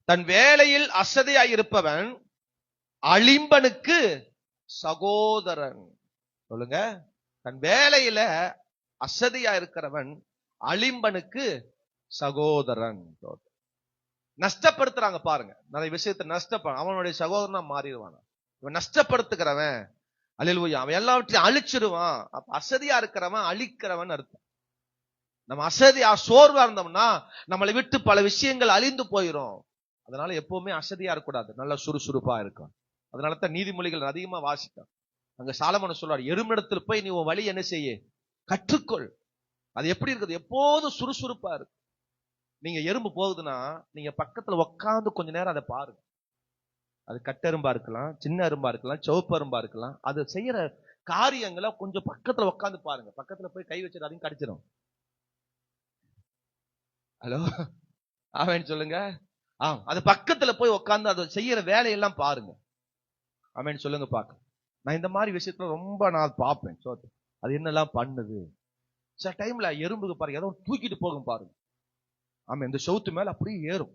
தன் வேலையில் அசதியா இருப்பவன் அழிம்பனுக்கு சகோதரன். சொல்லுங்க, தன் வேலையில அசதியா இருக்கிறவன் அழிம்பனுக்கு சகோதரன். நஷ்டப்படுத்துறாங்க பாருங்க, நிறைய விஷயத்தை நஷ்டப்பட அவனுடைய சகோதரனா மாறிடுவான். இவன் நஷ்டப்படுத்துகிறவன், அல்லேலூயா, அவன் எல்லாவற்றையும் அழிச்சிருவான். அசதியா இருக்கிறவன் அழிக்கிறவன் அர்த்தம். நம்ம அசதியா சோர்வா இருந்தோம்னா நம்மளை விட்டு பல விஷயங்கள் அழிந்து போயிடும். அதனால எப்பவுமே அசதியா இருக்கக்கூடாது, நல்லா சுறுசுறுப்பா இருக்கும். அதனாலதான் நீதிமொழிகள் அதிகமா வாசிக்கும். அங்க சாலமோன் சொல்றாரு, எறும்பிடத்துல போய் நீ உன் வழி என்ன செய்ய கற்றுக்கொள். அது எப்படி இருக்குது, எப்போதும் சுறுசுறுப்பா இருக்கு. நீங்க எறும்பு போகுதுன்னா நீங்க பக்கத்துல உட்காந்து கொஞ்ச நேரம் அதை பாருங்க. அது கட்டெரும்பா இருக்கலாம், சின்ன எறும்பா இருக்கலாம், சிவப்பு எறும்பா இருக்கலாம். அது செய்யற காரியங்களை கொஞ்சம் பக்கத்துல உட்காந்து பாருங்க. பக்கத்துல போய் கை வச்சுட்டு அதையும் கடிச்சிடும். ஹலோ, ஆமென் சொல்லுங்க. அது பக்கத்துல போய் உட்காந்து அது செய்யற வேலையெல்லாம் பாருங்க. ஆமென் சொல்லுங்க பார்க்க. நான் இந்த மாதிரி விஷயத்துல ரொம்ப நான் பார்ப்பேன். அது என்னெல்லாம் பண்ணுது. சில டைம்ல எறும்புக்கு பாருங்க, ஏதோ தூக்கிட்டு போகும் பாருங்க. ஆமா, இந்த சவுத்து மேல அப்படியே ஏறும்.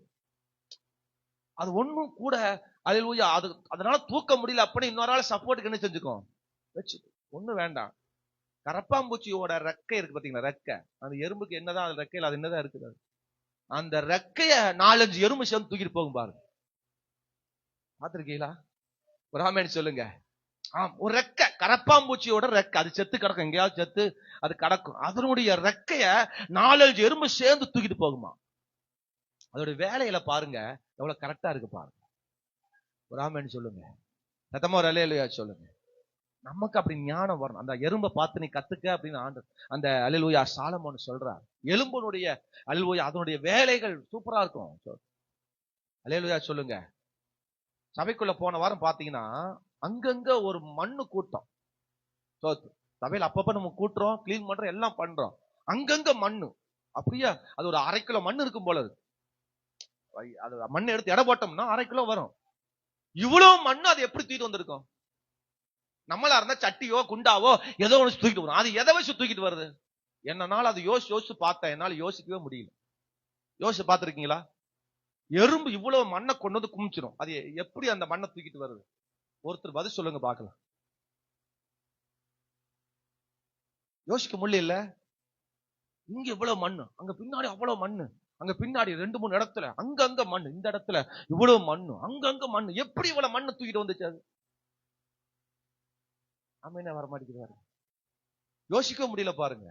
அது ஒண்ணும் கூட அல்லேலூயா, அது அதனால தூக்க முடியல அப்படி இன்னொரு ஆள் சப்போர்ட்டுக்கு என்ன செஞ்சுக்கும் வச்சு ஒண்ணும் வேண்டாம். கரப்பாம்பூச்சியோட ரெக்கை இருக்கு பாத்தீங்களா, ரெக்கை. அந்த எறும்புக்கு என்னதான் அது ரெக்கையில அது என்னதான் இருக்குது, அந்த ரெக்கைய 4-5 எறும்பு சேர்ந்து தூக்கிட்டு போகும் பாருங்க. பாத்திருக்கீங்களா? ஒரு ஆமென் சொல்லுங்க. ஒரு ரெக்கை, கரப்பாம்பூச்சியோட ரெக்கை, அது செத்து கிடக்கும், எங்கேயாவது செத்து அது கிடக்கும். அதனுடைய ரெக்கைய 4-5 எறும்பு சேர்ந்து தூக்கிட்டு போகுமா. அதோட வேலையில பாருங்க எவ்வளவு கரெக்டா இருக்கு பாருங்க. ஒரு ஆமென் சொல்லுங்க. சத்தமா ஒரு அல்லேலூயா சொல்லுங்க. நமக்கு அப்படி ஞானம் வரணும். அந்த எறும்பை பார்த்து நீ கத்துக்க அப்படின்னு அந்த அல்லேலூயா சாலமோன் சொல்றார். எலும்பனுடைய அல்லேலூயா அதனுடைய வேலைகள் சூப்பரா இருக்கும். அல்லேலூயா சொல்லுங்க. சபைக்குள்ள போன வாரம் பாத்தீங்கன்னா அங்கங்க ஒரு மண்ணு கூட்டம். சபையில அப்பப்ப நம்ம கூட்டுறோம், கிளீன் பண்றோம், எல்லாம் பண்றோம். அங்கங்க மண்ணு, அப்படியே அது ஒரு 1/2 கிலோ மண்ணு இருக்கும் போல இருக்கு. அது மண்ணை எடுத்து எடை போட்டோம்னா 1/2 கிலோ வரும். இவ்வளவு மண்ணு அது எப்படி தூக்கிட்டு வந்திருக்கும்? நம்மளா இருந்தா சட்டியோ குண்டாவோ ஏதோ ஒன்று தூக்கிட்டு வரும். அது எதை வச்சு தூக்கிட்டு வருது? என்னனால அது யோசிச்சு பார்த்தேன், என்னால யோசிக்கவே முடியல. யோசிச்சு பார்த்திருக்கீங்களா? எறும்பு இவ்வளவு மண்ணை கொண்டு வந்து குமிச்சிடும். அது எப்படி அந்த மண்ணை தூக்கிட்டு வருது? ஒருத்தர் பதில் சொல்லுங்க பார்க்கலாம். யோசிக்க முடியல. இங்க இவ்வளவு மண்ணு, அங்க பின்னாடி அவ்வளவு மண்ணு, அங்க பின்னாடி 2-3 இடத்துல அங்கங்க மண்ணு, இந்த இடத்துல இவ்வளவு மண்ணு, அங்கங்க மண்ணு, எப்படி இவ்வளவு மண்ணு தூக்கிட்டு வந்துச்சு? அது ஆமென் வர மாட்டேங்கிறாரு. யோசிக்க முடியல பாருங்க.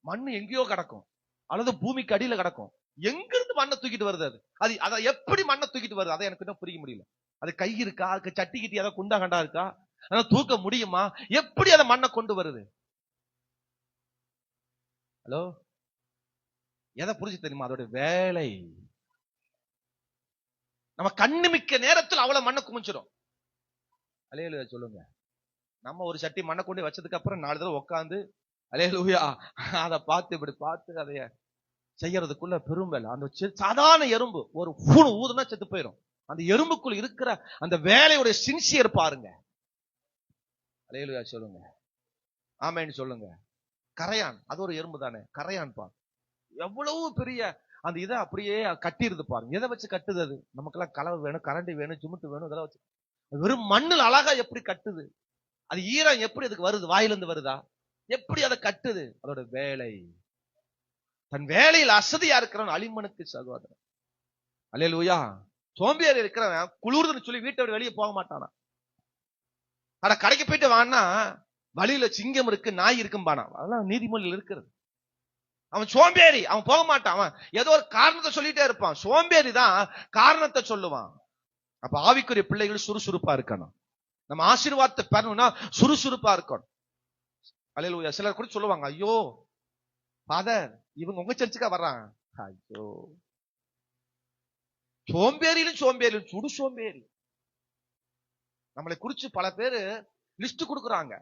மண்ணு எங்கேயோ கிடக்கும், அல்லது பூமிக்கு அடியில கிடக்கும். எங்க இருந்து மண்ணை தூக்கிட்டு வருது? அது அதை எப்படி மண்ணை தூக்கிட்டு வருது? அதை எனக்கு இன்னும் புரிய முடியல. அது கை இருக்கா, அதுக்கு சட்டி கிட்டி ஏதாவது குண்டா கண்டா இருக்கா, அதை தூக்க முடியுமா? எப்படி அதை மண்ணை கொண்டு வருது? ஹலோ, எதை புரிஞ்சு தெரியுமா? அதோட வேலை. நம்ம கண்ணுமிக்க நேரத்தில் அவ்வளவு மண்ணை குமிச்சிடும். அல்லேலூயா சொல்லுங்க. நம்ம ஒரு சட்டி மண்ணை கொண்டு வச்சதுக்கு அப்புறம் 4 தடவை உட்காந்து அல்லேலூயா அதை பார்த்து இப்படி பார்த்து அதைய செய்யறதுக்குள்ள பெரும் வேலை. அந்த சாதாரண எறும்பு ஒரு பூணு ஊதுனா செத்து போயிடும். அந்த எறும்புக்குள் இருக்கிற அந்த வேலையுடைய சின்சியர் பாருங்க. அல்லேலூயா சொல்லுங்க. ஆமேன்னு சொல்லுங்க. கரையான், அது ஒரு எறும்பு தானே, கரையான் பாருங்க எவ்வளவு பெரிய அந்த இதை அப்படியே கட்டிருது பாருங்க. எதை வச்சு கட்டுது? அது நமக்கெல்லாம் கலவை வேணும், கரண்டி வேணும், சிமெண்ட் வேணும், இதெல்லாம் வச்சு வெறும் மண்ணில் அழகா எப்படி கட்டுது? அது ஈரம் எப்படி அதுக்கு வருது? வாயிலிருந்து வருதா? எப்படி அதை கட்டுது? அதோட வேலை. தன் வேலையில் அசதியா இருக்கிறவன் அலிமனுக்கு சகோதரன். அல்லேலூயா. சோம்பேறி இருக்கிறவன் குளிர்துன்னு சொல்லி வீட்டை விட வெளியே போக மாட்டானா. ஆனா கடைக்கு போயிட்டு வான்னா வழியில சிங்கம் இருக்கு, நாய் இருக்கும்பானா. அதெல்லாம் நீதிமொழியில் இருக்கிறது. அவன் சோம்பேறி, அவன் போக மாட்டான். அவன் ஏதோ ஒரு காரணத்தை சொல்லிட்டே இருப்பான். சோம்பேறி தான் காரணத்தை சொல்லுவான். அப்ப ஆவிக்குரிய பிள்ளைகள் சுறுசுறுப்பா இருக்கணும். நம்ம ஆசீர்வாதத்தை பெறணும்னா சுறுசுறுப்பா இருக்கணும். அல்லேலூயா. சிலர் கூட சொல்லுவாங்க, ஐயோ ஃபாதர் இவங்க உங்க சர்ச்சுக்கா வர்றாங்க. ஐயோ சோம்பேறியிலும் சோம்பேறியிலும் சுடு சோம்பேறி. நம்மளை குறிச்சு பல பேரு லிஸ்ட் கொடுக்குறாங்க.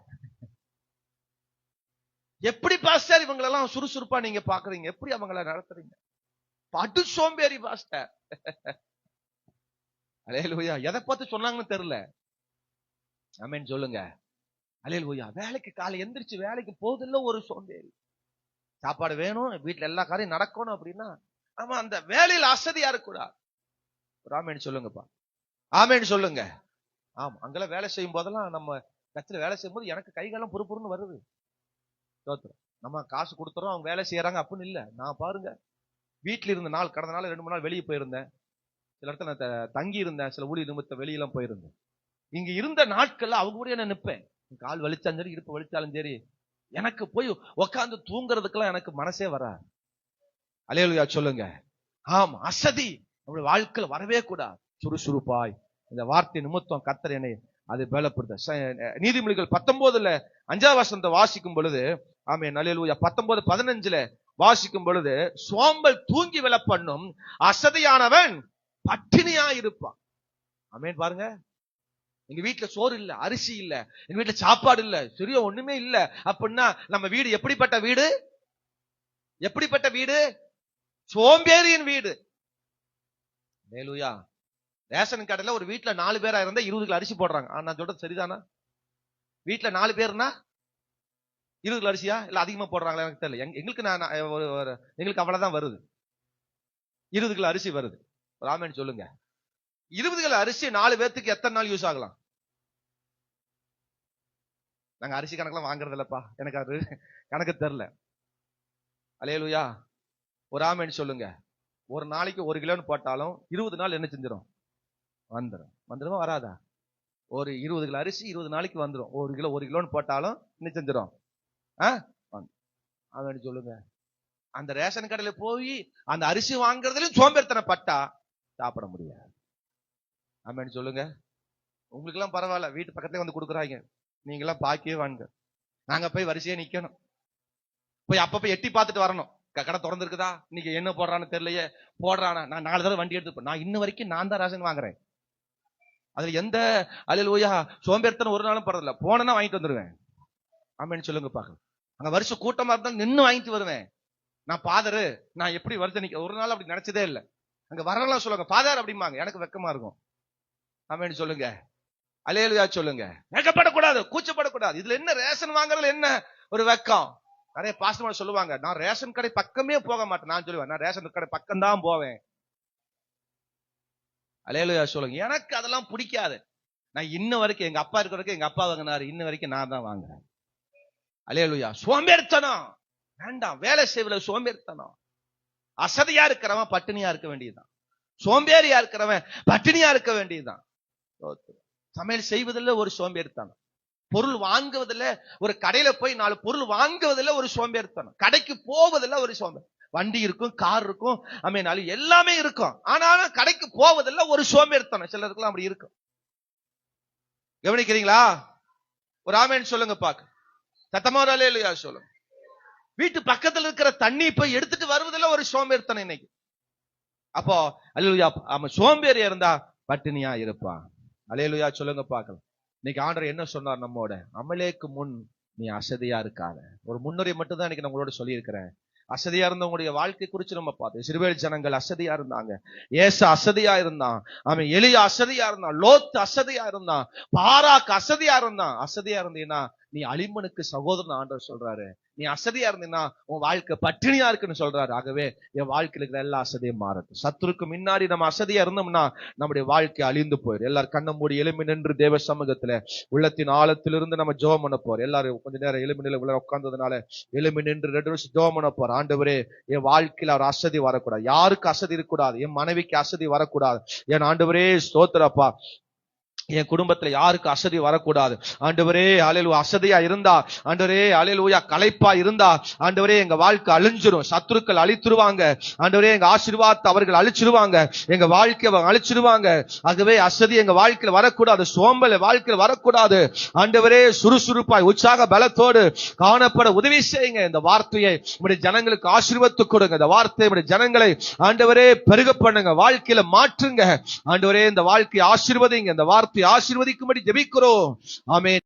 எப்படி பாஸ்டர் இவங்களெல்லாம் சுறுசுறுப்பா நீங்க பாக்குறீங்க? எப்படி அவங்கள நடத்துறீங்க? படு சோம்பேறி பாஸ்டர். அல்லேலூயா. எதை பார்த்து சொன்னாங்கன்னு தெரியல. ஆமென் சொல்லுங்க. அல்லேலூயா. வேலைக்கு காலை எந்திரிச்சு வேலைக்கு போதில்ல ஒரு சோம்பேறி. சாப்பாடு வேணும், வீட்டுல எல்லா காரியம் நடக்கணும் அப்படின்னா ஆமா அந்த வேலையில அசதியா இருக்கக்கூடாது. ஆமென் சொல்லுங்கப்பா. ஆமென் சொல்லுங்க. ஆமா, அங்கெல்லாம் வேலை செய்யும் போதெல்லாம் நம்ம கட்சியில வேலை செய்யும் போது எனக்கு கைகாலம் பொறுப்புன்னு வருது. நம்ம காசு கொடுத்துறோம், அவங்க வேலை செய்யறாங்க அப்படின்னு இல்ல. நான் பாருங்க வீட்டுல இருந்த நாள், கடந்த நாள் 2-3 நாள் வெளியே போயிருந்தேன். சில இடத்துல நான் தங்கி இருந்தேன், சில ஊழியர் நிமித்த வெளியெல்லாம் போயிருந்தேன். இங்க இருந்த நாட்கள்ல அவங்க கூட என்ன நிப்பேன். கால் வலிச்சாலும் சரி, இடுப்பு வலிச்சாலும் சரி, எனக்கு போய் உட்கார்ந்து தூங்குறதுக்கெல்லாம் எனக்கு மனசே வராது. அல்லேலூயா சொல்லுங்க. ஆமா, அசதி நம்முடைய வாழ்க்கையில வரவே கூடாது. சுறுசுறுப்பாய் இந்த வார்த்தை நிமித்தம் கர்த்தர் என்னை அது பலப்படுத்த. நீதிமொழிகள் 19 5ஆம் வசனத்தை வாசிக்கும் பொழுது, ஆமென் அல்லேலூயா, 19:15 வாசிக்கும் பொழுது, சோம்பல் தூங்கி விழ பண்ணும், அசதியானவன் பட்டினியா இருப்பான். ஆமென் பாருங்க. எங்க வீட்டுல சோறு இல்ல, அரிசி இல்ல, எங்க வீட்டுல சாப்பாடு இல்ல, சரியா ஒண்ணுமே இல்ல அப்படின்னா நம்ம வீடு எப்படிப்பட்ட வீடு? எப்படிப்பட்ட வீடு? சோம்பேறியின் வீடு. அல்லேலூயா. ரேஷன் கடையில ஒரு வீட்டுல 4 பேரா இருந்தா 20 கிலோ அரிசி போடுறாங்க. நான் சொல்றது சரிதானா? வீட்டுல 4 பேர்னா 20 கிலோ அரிசியா? இல்ல அதிகமா போடுறாங்களா எனக்கு தெரியல. எங்களுக்கு எங்களுக்கு அவ்வளவுதான் வருது. 20 கிலோ அரிசி வருது. ஆமென் சொல்லுங்க. 20 கிலோ அரிசி 4 பேர்த்துக்கு எத்தனை நாள் யூஸ் ஆகலாம்? நாங்க அரிசி கணக்கெல்லாம் வாங்குறது இல்லப்பா, எனக்கு அது கணக்கு தெரியல. அல்லேலூயா. ஒரு ஆமென் சொல்லுங்க. ஒரு நாளைக்கு 1 கிலோன்னு போட்டாலும் 20 நாள் என்ன செஞ்சிடும்? வந்துடும். வந்துடுமா வராதா? ஒரு 20 கிலோ அரிசி 20 நாளைக்கு வந்துடும். 1 கிலோன்னு போட்டாலும் என்ன செஞ்சிடும்? ஆமென் சொல்லுங்க. அந்த ரேஷன் கடையில போய் அந்த அரிசி வாங்குறதுலயும் சோம்பேறித்தனப்பட்டா சாப்பிட முடியாது. ஆமென் சொல்லுங்க. உங்களுக்கு எல்லாம் பரவாயில்ல, வீட்டு பக்கத்துல வந்து கொடுக்குறாங்க, நீங்க எல்லாம் பாக்கியே வாங்க. நாங்க போய் வரிசையா நிக்கணும், போய் அப்ப எட்டி பார்த்துட்டு வரணும். கடை திறந்து இருக்குதா, இன்னைக்கு என்ன போடுறான்னு தெரியலையே, போடுறானா. நான் 4 தடவை வண்டி எடுத்து, நான் இன்ன வரைக்கும் நான் தான் ரேஷன் வாங்குறேன். அதுல எந்த அல்லேலூயா சோம்பேறித்தனம் ஒரு நாளும் படுறதில்ல. போனா வாங்கிட்டு வந்துருவேன். ஆமென் சொல்லுங்க பாக்கலாம். அங்க வருஷம் கூட்டமா இருந்தாலும் நின்று வாங்கிட்டு வருவேன். நான் பாதரு, நான் எப்படி வருஷம் நிக்க ஒரு நாள் அப்படி நினைச்சதே இல்லை. அங்க வரலாம் சொல்லுவாங்க பாதர் அப்படிம்பாங்க, எனக்கு வெக்கமா இருக்கும். ஆமென் சொல்லுங்க. அல்லேலூயா சொல்லுங்க. வெக்கப்படக்கூடாது, கூச்சப்படக்கூடாது. இதுல என்ன ரேஷன் வாங்குறதுல என்ன ஒரு வெக்கம்? நிறைய பாஸ்டர் சொல்லுவாங்க, நான் ரேஷன் கடை பக்கமே போக மாட்டேன். நான் சொல்லுவேன், நான் ரேஷன் கடை பக்கம் தான் போவேன். அல்லேலூயா சொல்லுங்க. எனக்கு அதெல்லாம் பிடிக்காது. நான் இன்ன வரைக்கும் எங்க அப்பா இருக்கிற வரைக்கும் எங்க அப்பா வாங்கினாரு, இன்ன வரைக்கும் நான் தான் வாங்குறேன். அல்லேலூயா. சோம்பேறித்தனம் வேண்டாம். வேலை செய்வதில் சோம்பேறித்தனம். அசதியா இருக்கிறவன் பட்டினியா இருக்க வேண்டியதுதான். சோம்பேறியா இருக்கிறவன் பட்டினியா இருக்க வேண்டியதுதான். சமையல் செய்வதில் ஒரு சோம்பேறித்தனம். பொருள் வாங்குவதில், ஒரு கடையில போய் 4 பொருள் வாங்குவதில் ஒரு சோம்பேறித்தனம். கடைக்கு போவதில் ஒரு சோம்பேறி. வண்டி இருக்கும், கார் இருக்கும், எல்லாமே இருக்கும். ஆனாலும் கடைக்கு போவதில்ல ஒரு சோம்பேறித்தனம். சிலருக்குலாம் அப்படி இருக்கும். கவனிக்கிறீங்களா? ஒரு ஆமென் சொல்லுங்க பாக்க. சத்தமா ஒரு அல்லேலூயா சொல்லுங்க. வீட்டு பக்கத்துல இருக்கிற தண்ணி போய் எடுத்துட்டு வருவதில்ல ஒரு சோம்பேறித்தனம். இன்னைக்கு அப்போ அல்லேலூயா, அவன் சோம்பேறியா இருந்தா பட்டினியா இருப்பான். அல்லேலூயா சொல்லுங்க பார்க்கலாம். இன்னைக்கு ஆண்டவர் என்ன சொன்னார் நம்மோட? அமலேக்கு முன் நீ அசதியா இருக்காத. ஒரு முன்னுரை மட்டும் தான் இன்னைக்கு நான் உங்களோட சொல்லி இருக்கிறேன். அசதியா இருந்தவங்களுடைய வாழ்க்கை குறிச்சு நம்ம பார்த்தோம். இஸ்ரவேல் ஜனங்கள் அசதியா இருந்தாங்க, ஏசு அசதியா இருந்தான், அவன் எலியா அசதியா இருந்தான், லோத் அசதியா இருந்தான், பாராக் அசதியா இருந்தான். அசதியா இருந்தீங்கன்னா நீ அலிமனுக்கு சகோதரன் ஆண்டவர் சொல்றாரு. நீ அசதியா இருந்தீங்கன்னா உன் வாழ்க்கை பட்டினியா இருக்குன்னு சொல்றாரு. ஆகவே என் வாழ்க்கையில இருக்கிற எல்லா அசதியும் மாறட்டும். சத்துருக்கு முன்னாடி நம்ம அசதியா இருந்தோம்னா நம்முடைய வாழ்க்கை அழிந்து போயிடும். எல்லாரும் கண்ண மூடி எழும்பி நின்று தேவ சமூகத்துல உள்ளத்தின் ஆழத்திலிருந்து நம்ம ஜெபம் பண்ண போறோம். எல்லாரும் கொஞ்ச நேரம் எழும்பி நிலை உள்ள உட்கார்ந்ததுனால எழும்பி நின்று 2 நிமிஷம் ஜெபம் பண்ண போறோம். ஆண்டவரே, என் வாழ்க்கையில ஒரு அசதி வரக்கூடாது. யாருக்கு அசதி இருக்கக்கூடாது? என் மனைவிக்கு அசதி வரக்கூடாது. என் ஆண்டவரே ஸ்தோத்திரப்பா, என் குடும்பத்துல யாருக்கு அசதி வரக்கூடாது. ஆண்டவரே அல்லேலூயா, அசதியா இருந்தா, ஆண்டவரே அல்லேலூயா, களைப்பா இருந்தா, ஆண்டவரே எங்க வாழ்க்கை அழிஞ்சிரும். சத்துருக்கள் அழித்துருவாங்க. ஆண்டவரே எங்க ஆசீர்வாதத்தை அவர்கள் அழிச்சிருவாங்க. எங்க வாழ்க்கையை அவங்க அழிச்சிருவாங்க. ஆகவே அசதி எங்க வாழ்க்கையில வரக்கூடாது. சோம்பல் வாழ்க்கையில வரக்கூடாது. ஆண்டவரே சுறுசுறுப்பாய் உற்சாக பலத்தோடு காணப்பட உதவி செய்யுங்க. இந்த வார்த்தையை உங்களுடைய ஜனங்களுக்கு ஆசீர்வத்து கொடுங்க. இந்த வார்த்தையை உங்களுடைய ஜனங்களை ஆண்டவரே பெருக பண்ணுங்க, வாழ்க்கையில மாற்றுங்க. ஆண்டவரே இந்த வாழ்க்கையை ஆசீர்வதிங்க. இந்த வார்த்தை ஆசீர்வதிக்கும்படி ஜெபிக்கிறோம். ஆமென்.